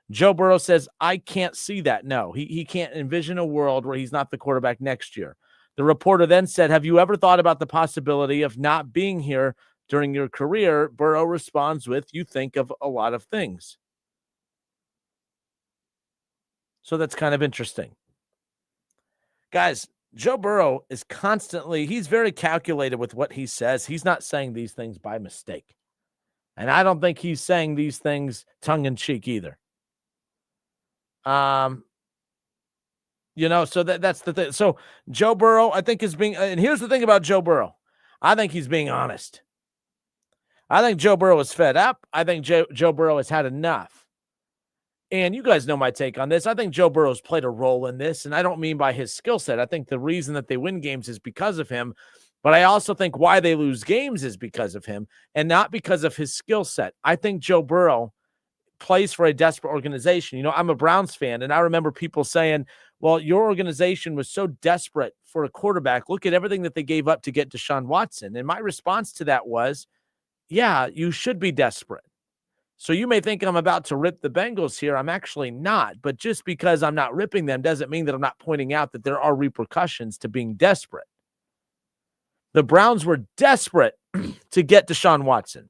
Joe Burrow says, I can't see that. No, he can't envision a world where he's not the quarterback next year. The reporter then said, have you ever thought about the possibility of not being here during your career? Burrow responds with, you think of a lot of things. So that's kind of interesting. Guys, Joe Burrow is he's very calculated with what he says. He's not saying these things by mistake. And I don't think he's saying these things tongue-in-cheek either. So that's the thing. So Joe Burrow, I think, is being, and here's the thing about Joe Burrow. I think he's being honest. I think Joe Burrow is fed up. I think Joe Burrow has had enough. And you guys know my take on this. I think Joe Burrow's played a role in this, and I don't mean by his skill set. I think the reason that they win games is because of him, but I also think why they lose games is because of him and not because of his skill set. I think Joe Burrow plays for a desperate organization. I'm a Browns fan, and I remember people saying, well, your organization was so desperate for a quarterback. Look at everything that they gave up to get Deshaun Watson. And my response to that was, yeah, you should be desperate. So you may think I'm about to rip the Bengals here. I'm actually not. But just because I'm not ripping them doesn't mean that I'm not pointing out that there are repercussions to being desperate. The Browns were desperate to get Deshaun Watson.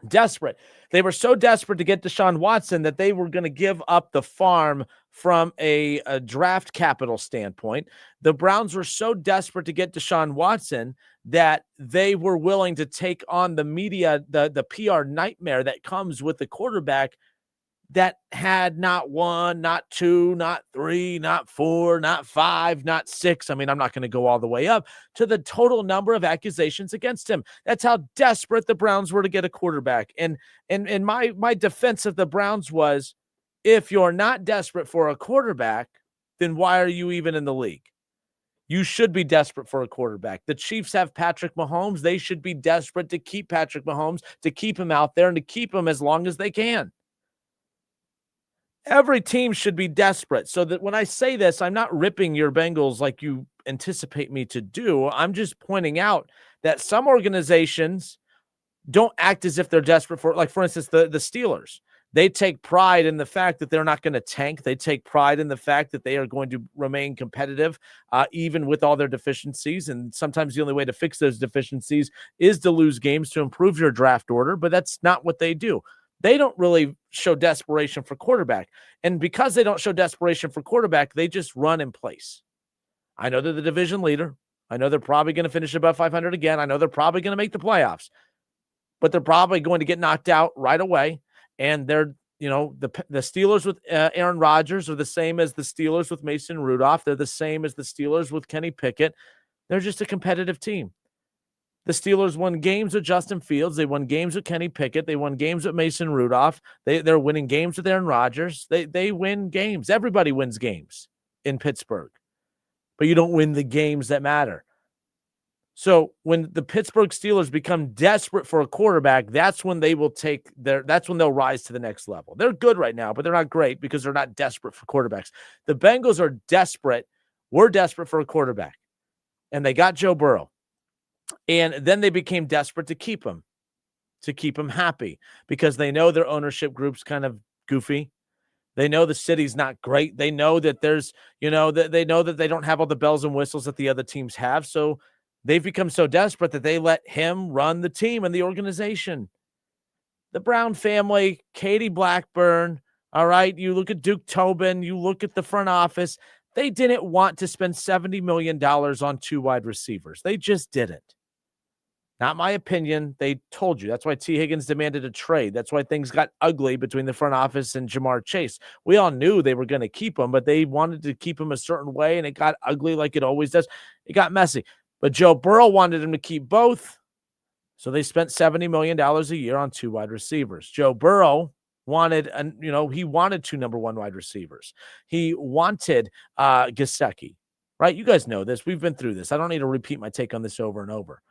Desperate. They were so desperate to get Deshaun Watson that they were going to give up the farm from a draft capital standpoint. The Browns were so desperate to get Deshaun Watson that they were willing to take on the media, the PR nightmare that comes with the quarterback that had not one, not two, not three, not four, not five, not six. I mean, I'm not going to go all the way up to the total number of accusations against him. That's how desperate the Browns were to get a quarterback. And my defense of the Browns was, if you're not desperate for a quarterback, then why are you even in the league? You should be desperate for a quarterback. The Chiefs have Patrick Mahomes. They should be desperate to keep Patrick Mahomes, to keep him out there and to keep him as long as they can. Every team should be desperate. So that when I say this, I'm not ripping your Bengals like you anticipate me to do. I'm just pointing out that some organizations don't act as if they're desperate for, like, for instance, the Steelers. They take pride in the fact that they're not going to tank. They take pride in the fact that they are going to remain competitive, even with all their deficiencies. And sometimes the only way to fix those deficiencies is to lose games to improve your draft order, but that's not what they do. They don't really show desperation for quarterback. And because they don't show desperation for quarterback, they just run in place. I know they're the division leader. I know they're probably going to finish above 500 again. I know they're probably going to make the playoffs, but they're probably going to get knocked out right away. And they're, the Steelers with Aaron Rodgers are the same as the Steelers with Mason Rudolph. They're the same as the Steelers with Kenny Pickett. They're just a competitive team. The Steelers won games with Justin Fields. They won games with Kenny Pickett. They won games with Mason Rudolph. They're winning games with Aaron Rodgers. They win games. Everybody wins games in Pittsburgh, but you don't win the games that matter. So when the Pittsburgh Steelers become desperate for a quarterback, that's when they will that's when they'll rise to the next level. They're good right now, but they're not great because they're not desperate for quarterbacks. The Bengals are desperate. We're desperate for a quarterback, and they got Joe Burrow. And then they became desperate to keep him happy because they know their ownership group's kind of goofy. They know the city's not great. They know that there's, they know that they don't have all the bells and whistles that the other teams have. So they've become so desperate that they let him run the team and the organization. The Brown family, Katie Blackburn, all right, you look at Duke Tobin, you look at the front office. They didn't want to spend $70 million on 2 wide receivers. They just didn't. Not my opinion. They told you. That's why T. Higgins demanded a trade. That's why things got ugly between the front office and Jamar Chase. We all knew they were going to keep him, but they wanted to keep him a certain way, and it got ugly like it always does. It got messy. But Joe Burrow wanted him to keep both, so they spent $70 million a year on 2 wide receivers. Joe Burrow wanted, he wanted 2 number 1 wide receivers. He wanted Gesicki, right? You guys know this. We've been through this. I don't need to repeat my take on this over and over.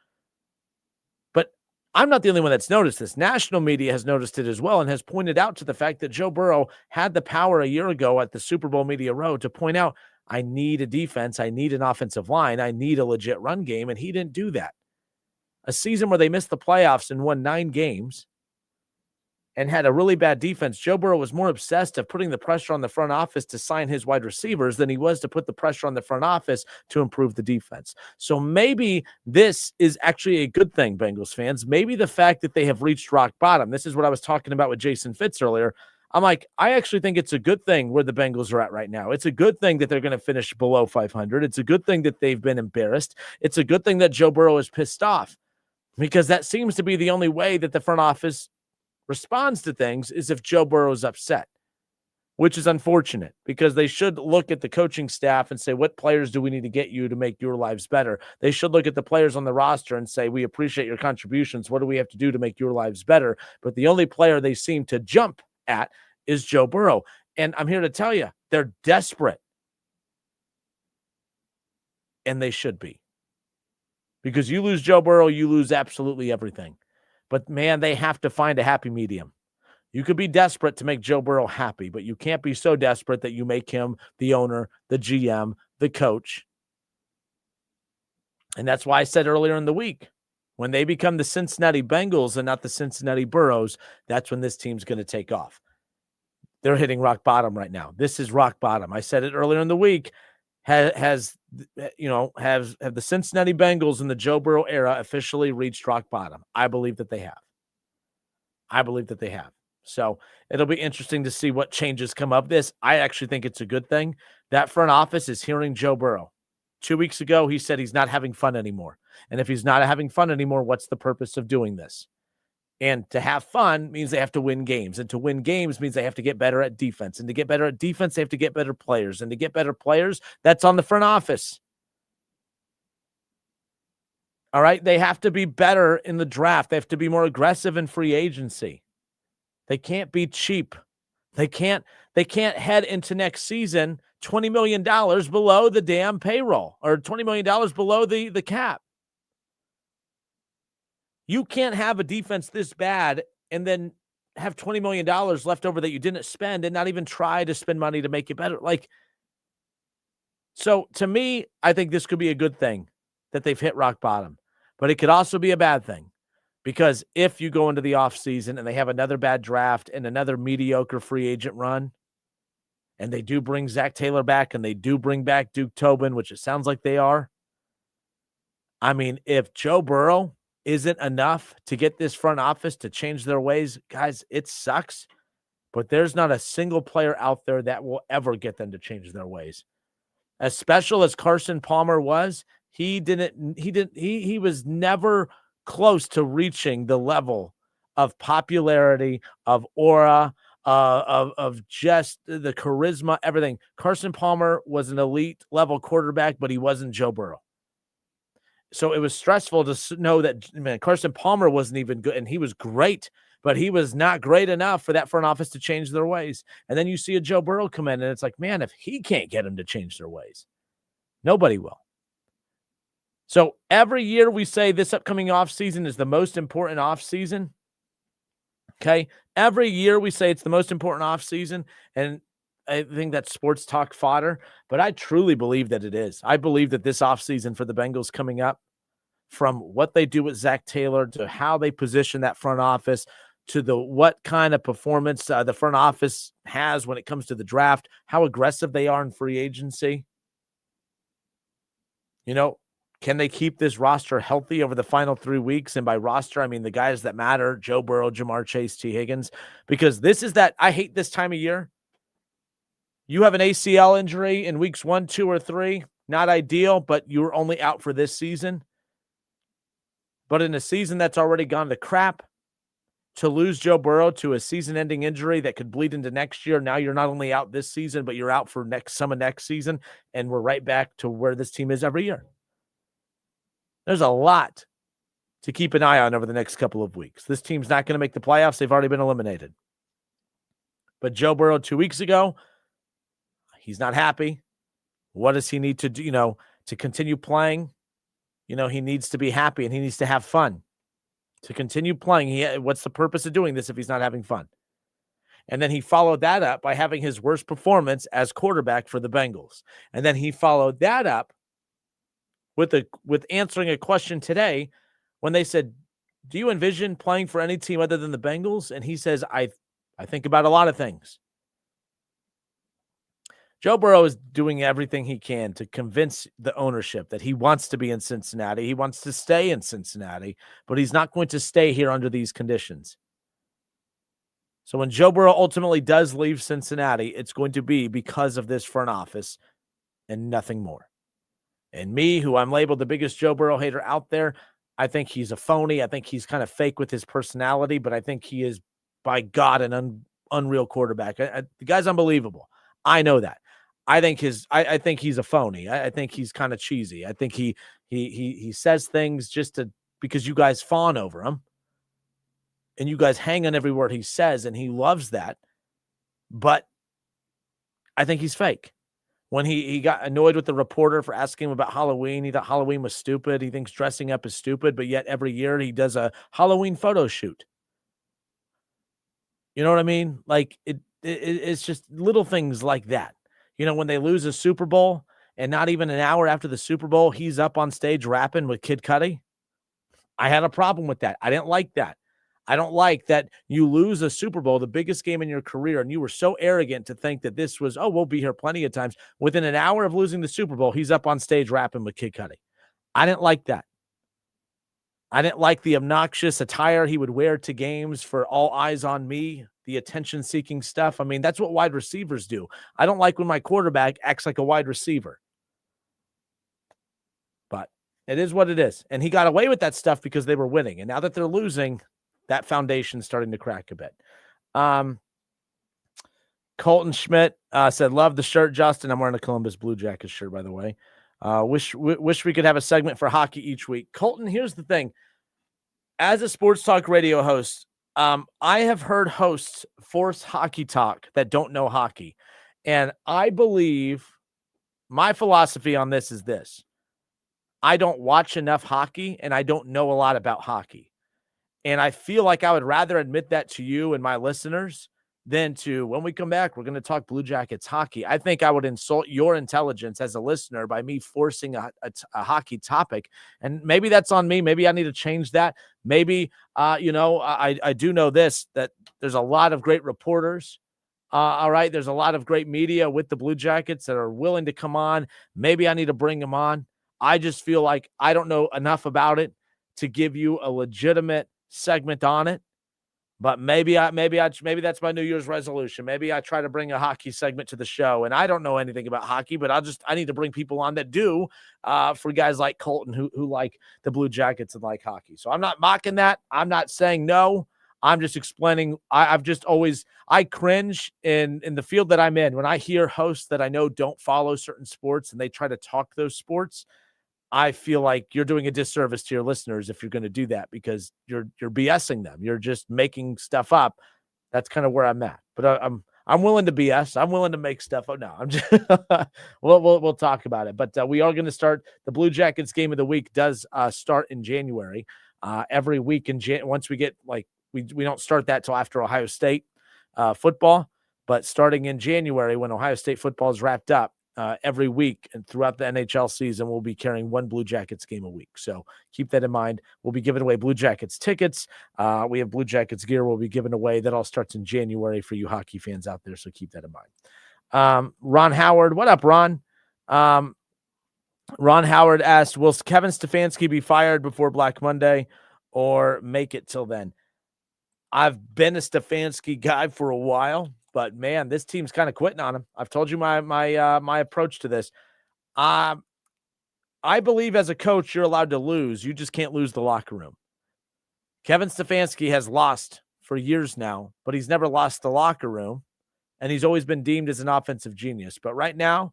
But I'm not the only one that's noticed this. National media has noticed it as well and has pointed out to the fact that Joe Burrow had the power a year ago at the Super Bowl Media Row to point out, I need a defense, I need an offensive line, I need a legit run game, and he didn't do that. A season where they missed the playoffs and won 9 games and had a really bad defense, Joe Burrow was more obsessed of putting the pressure on the front office to sign his wide receivers than he was to put the pressure on the front office to improve the defense. So maybe this is actually a good thing, Bengals fans. Maybe the fact that they have reached rock bottom. This is what I was talking about with Jason Fitz earlier. I'm like, I actually think it's a good thing where the Bengals are at right now. It's a good thing that they're going to finish below 500. It's a good thing that they've been embarrassed. It's a good thing that Joe Burrow is pissed off, because that seems to be the only way that the front office responds to things is if Joe Burrow is upset, which is unfortunate because they should look at the coaching staff and say, what players do we need to get you to make your lives better? They should look at the players on the roster and say, we appreciate your contributions. What do we have to do to make your lives better? But the only player they seem to jump at is Joe Burrow. And I'm here to tell you, they're desperate. And they should be. Because you lose Joe Burrow, you lose absolutely everything. But, man, they have to find a happy medium. You could be desperate to make Joe Burrow happy, but you can't be so desperate that you make him the owner, the GM, the coach. And that's why I said earlier in the week, when they become the Cincinnati Bengals and not the Cincinnati Burrows, that's when this team's going to take off. They're hitting rock bottom right now. This is rock bottom. I said it earlier in the week. Have the Cincinnati Bengals in the Joe Burrow era officially reached rock bottom? I believe that they have. So it'll be interesting to see what changes come of this. I actually think it's a good thing. That front office is hearing Joe Burrow. 2 weeks ago, he said he's not having fun anymore. And if he's not having fun anymore, what's the purpose of doing this? And to have fun means they have to win games. And to win games means they have to get better at defense. And to get better at defense, they have to get better players. And to get better players, that's on the front office. All right? They have to be better in the draft. They have to be more aggressive in free agency. They can't be cheap. They can't head into next season $20 million below the damn payroll or $20 million below the cap. You can't have a defense this bad and then have $20 million left over that you didn't spend and not even try to spend money to make it better? Like, so to me, I think this could be a good thing that they've hit rock bottom, but it could also be a bad thing because if you go into the offseason and they have another bad draft and another mediocre free agent run, and they do bring Zach Taylor back and they do bring back Duke Tobin, which it sounds like they are. I mean, if Joe Burrow isn't enough to get this front office to change their ways, guys, it sucks, but there's not a single player out there that will ever get them to change their ways. As special as Carson Palmer was, he was never close to reaching the level of popularity, of aura, of just the charisma, everything. Carson Palmer was an elite level quarterback, but he wasn't Joe Burrow. So it was stressful to know that, man, Carson Palmer wasn't even good, and he was great, but he was not great enough for that front office to change their ways. And then you see a Joe Burrow come in, and it's like, man, if he can't get them to change their ways, nobody will. So every year we say this upcoming offseason is the most important offseason. Okay. Every year we say it's the most important offseason, and I think that's sports talk fodder, but I truly believe that it is. I believe that this offseason for the Bengals coming up, from what they do with Zach Taylor to how they position that front office to what kind of performance the front office has when it comes to the draft, how aggressive they are in free agency. You know, can they keep this roster healthy over the final 3 weeks? And by roster, I mean the guys that matter, Joe Burrow, Jamar Chase, T. Higgins, because this is that I hate this time of year. You have an ACL injury in weeks 1, 2, or 3. Not ideal, but you're only out for this season. But in a season that's already gone to crap, to lose Joe Burrow to a season-ending injury that could bleed into next year, now you're not only out this season, but you're out for some of next season, and we're right back to where this team is every year. There's a lot to keep an eye on over the next couple of weeks. This team's not going to make the playoffs. They've already been eliminated. But Joe Burrow 2 weeks ago, he's not happy. What does he need to do, to continue playing? He needs to be happy and he needs to have fun. To continue playing, what's the purpose of doing this if he's not having fun? And then he followed that up by having his worst performance as quarterback for the Bengals. And then he followed that up with answering a question today when they said, do you envision playing for any team other than the Bengals? And he says, I think about a lot of things. Joe Burrow is doing everything he can to convince the ownership that he wants to be in Cincinnati. He wants to stay in Cincinnati, but he's not going to stay here under these conditions. So when Joe Burrow ultimately does leave Cincinnati, it's going to be because of this front office and nothing more. And me, who I'm labeled the biggest Joe Burrow hater out there, I think he's a phony. I think he's kind of fake with his personality, but I think he is, by God, an unreal quarterback. The guy's unbelievable. I know that. I think he's a phony. I think he's kind of cheesy. I think he says things just because you guys fawn over him, and you guys hang on every word he says, and he loves that. But I think he's fake. When he got annoyed with the reporter for asking him about Halloween, he thought Halloween was stupid. He thinks dressing up is stupid, but yet every year he does a Halloween photo shoot. You know what I mean? Like it's just little things like that. When they lose a Super Bowl and not even an hour after the Super Bowl, he's up on stage rapping with Kid Cudi. I had a problem with that. I didn't like that. I don't like that you lose a Super Bowl, the biggest game in your career, and you were so arrogant to think that this was, we'll be here plenty of times. Within an hour of losing the Super Bowl, he's up on stage rapping with Kid Cudi. I didn't like that. I didn't like the obnoxious attire he would wear to games for all eyes on me, the attention-seeking stuff. I mean, that's what wide receivers do. I don't like when my quarterback acts like a wide receiver. But it is what it is. And he got away with that stuff because they were winning. And now that they're losing, that foundation's starting to crack a bit. Colton Schmidt said, love the shirt, Justin. I'm wearing a Columbus Blue Jackets shirt, by the way. Wish we could have a segment for hockey each week. Colton, here's the thing. As a sports talk radio host, I have heard hosts force hockey talk that don't know hockey. And I believe my philosophy on this is this. I don't watch enough hockey, and I don't know a lot about hockey. And I feel like I would rather admit that to you and my listeners than to, when we come back, we're going to talk Blue Jackets hockey. I think I would insult your intelligence as a listener by me forcing a hockey topic. And maybe that's on me. Maybe I need to change that. Maybe, I do know this, that there's a lot of great reporters. All right. There's a lot of great media with the Blue Jackets that are willing to come on. Maybe I need to bring them on. I just feel like I don't know enough about it to give you a legitimate segment on it. But maybe that's my New Year's resolution. Maybe I try to bring a hockey segment to the show, and I don't know anything about hockey, but I need to bring people on that do, for guys like Colton who like the Blue Jackets and like hockey. So I'm not mocking that. I'm not saying no. I'm just explaining. I cringe in the field that I'm in when I hear hosts that I know don't follow certain sports and they try to talk those sports. I feel like you're doing a disservice to your listeners if you're going to do that, because you're BSing them. You're just making stuff up. That's kind of where I'm at. But I'm willing to BS. I'm willing to make stuff up. No, I'm just we'll talk about it. But we are going to start the Blue Jackets game of the week. Does start in January. Every week once we get we don't start that till after Ohio State football, but starting in January when Ohio State football is wrapped up. Every week and throughout the NHL season, we'll be carrying one Blue Jackets game a week. So keep that in mind. We'll be giving away Blue Jackets tickets. We have Blue Jackets gear we'll be giving away. That all starts in January for you hockey fans out there. So keep that in mind. Ron Howard. What up, Ron? Ron Howard asked, will Kevin Stefanski be fired before Black Monday or make it till then? I've been a Stefanski guy for a while. But man, this team's kind of quitting on him. I've told you my approach to this. I believe as a coach, you're allowed to lose. You just can't lose the locker room. Kevin Stefanski has lost for years now, but he's never lost the locker room, and he's always been deemed as an offensive genius. But right now,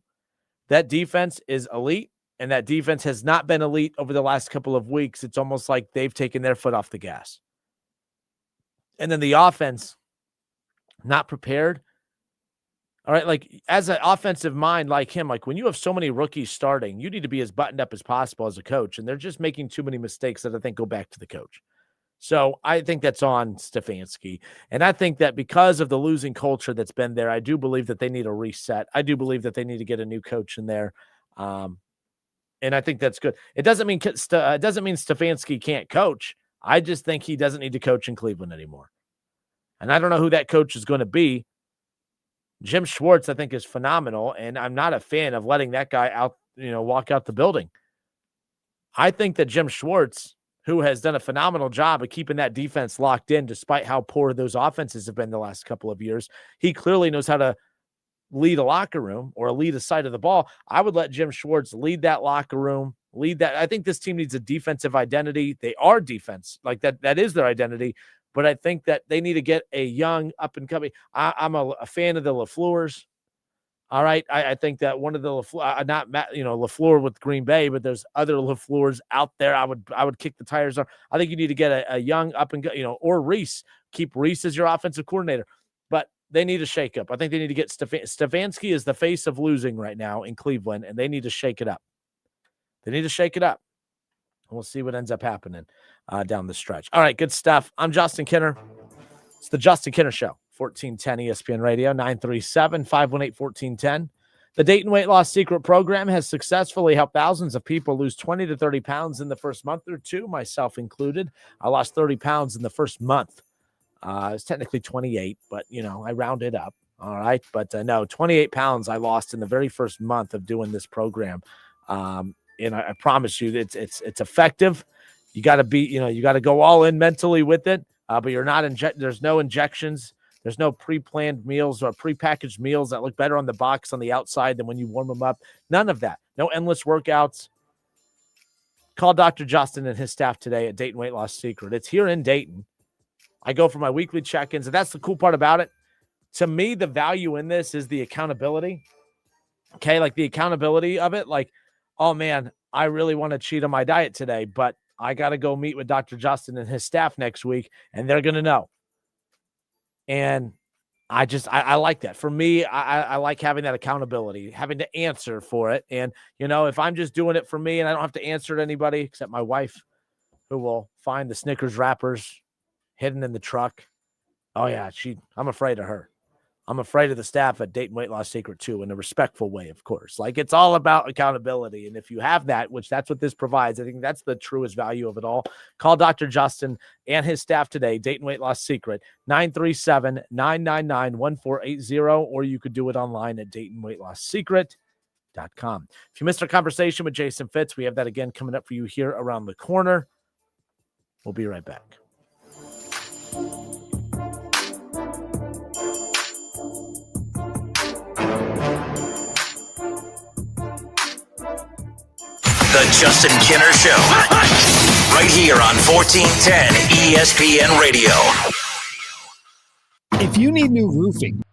that defense is elite, and that defense has not been elite over the last couple of weeks. It's almost like they've taken their foot off the gas. And then the offense, not prepared. All right, like as an offensive mind like him, like when you have so many rookies starting, you need to be as buttoned up as possible as a coach, and they're just making too many mistakes that I think go back to the coach. So I think that's on Stefanski, and I think that because of the losing culture that's been there, I do believe that they need a reset. I do believe that they need to get a new coach in there, and I think that's good. It doesn't mean Stefanski can't coach. I just think he doesn't need to coach in Cleveland anymore. And I don't know who that coach is going to be. Jim Schwartz, I think, is phenomenal, and I'm not a fan of letting that guy out, walk out the building. I think that Jim Schwartz, who has done a phenomenal job of keeping that defense locked in despite how poor those offenses have been the last couple of years, he clearly knows how to lead a locker room or lead a side of the ball. I would let Jim Schwartz lead that locker room, lead that. I think this team needs a defensive identity. They are defense. Like that is their identity. But I think that they need to get a young up-and-coming. I'm a fan of the LaFleurs. All right, I think that one of the LaFleur with Green Bay, but there's other LaFleurs out there. I would kick the tires on. I think you need to get a young or Reese. Keep Reese as your offensive coordinator. But they need a shakeup. I think they need to get Stefanski is the face of losing right now in Cleveland, and they need to shake it up. They need to shake it up. We'll see what ends up happening down the stretch. All right, good stuff. I'm Justin Kinner. It's the Justin Kinner Show, 1410 ESPN Radio, 937-518-1410. The Dayton Weight Loss Secret Program has successfully helped thousands of people lose 20 to 30 pounds in the first month or two, myself included. I lost 30 pounds in the first month. It's technically 28, but, I rounded up. All right, but no, 28 pounds I lost in the very first month of doing this program. And I promise you, it's effective. You got to be, you got to go all in mentally with it. But you're not there's no injections. There's no pre-planned meals or prepackaged meals that look better on the box on the outside than when you warm them up. None of that. No endless workouts. Call Dr. Justin and his staff today at Dayton Weight Loss Secret. It's here in Dayton. I go for my weekly check-ins, and that's the cool part about it. To me, the value in this is the accountability. Okay, like the accountability of it. Like, oh, man, I really want to cheat on my diet today, but I got to go meet with Dr. Justin and his staff next week, and they're going to know. And I like that. For me, I like having that accountability, having to answer for it. And, if I'm just doing it for me and I don't have to answer to anybody except my wife, who will find the Snickers wrappers hidden in the truck. Oh, yeah, I'm afraid of her. I'm afraid of the staff at Dayton Weight Loss Secret too, in a respectful way, of course. Like, it's all about accountability. And if you have that, which that's what this provides, I think that's the truest value of it all. Call Dr. Justin and his staff today, Dayton Weight Loss Secret, 937-999-1480, or you could do it online at DaytonWeightLossSecret.com. If you missed our conversation with Jason Fitz, we have that again coming up for you here around the corner. We'll be right back. The Justin Kinner Show. Right here on 1410 ESPN Radio. If you need new roofing,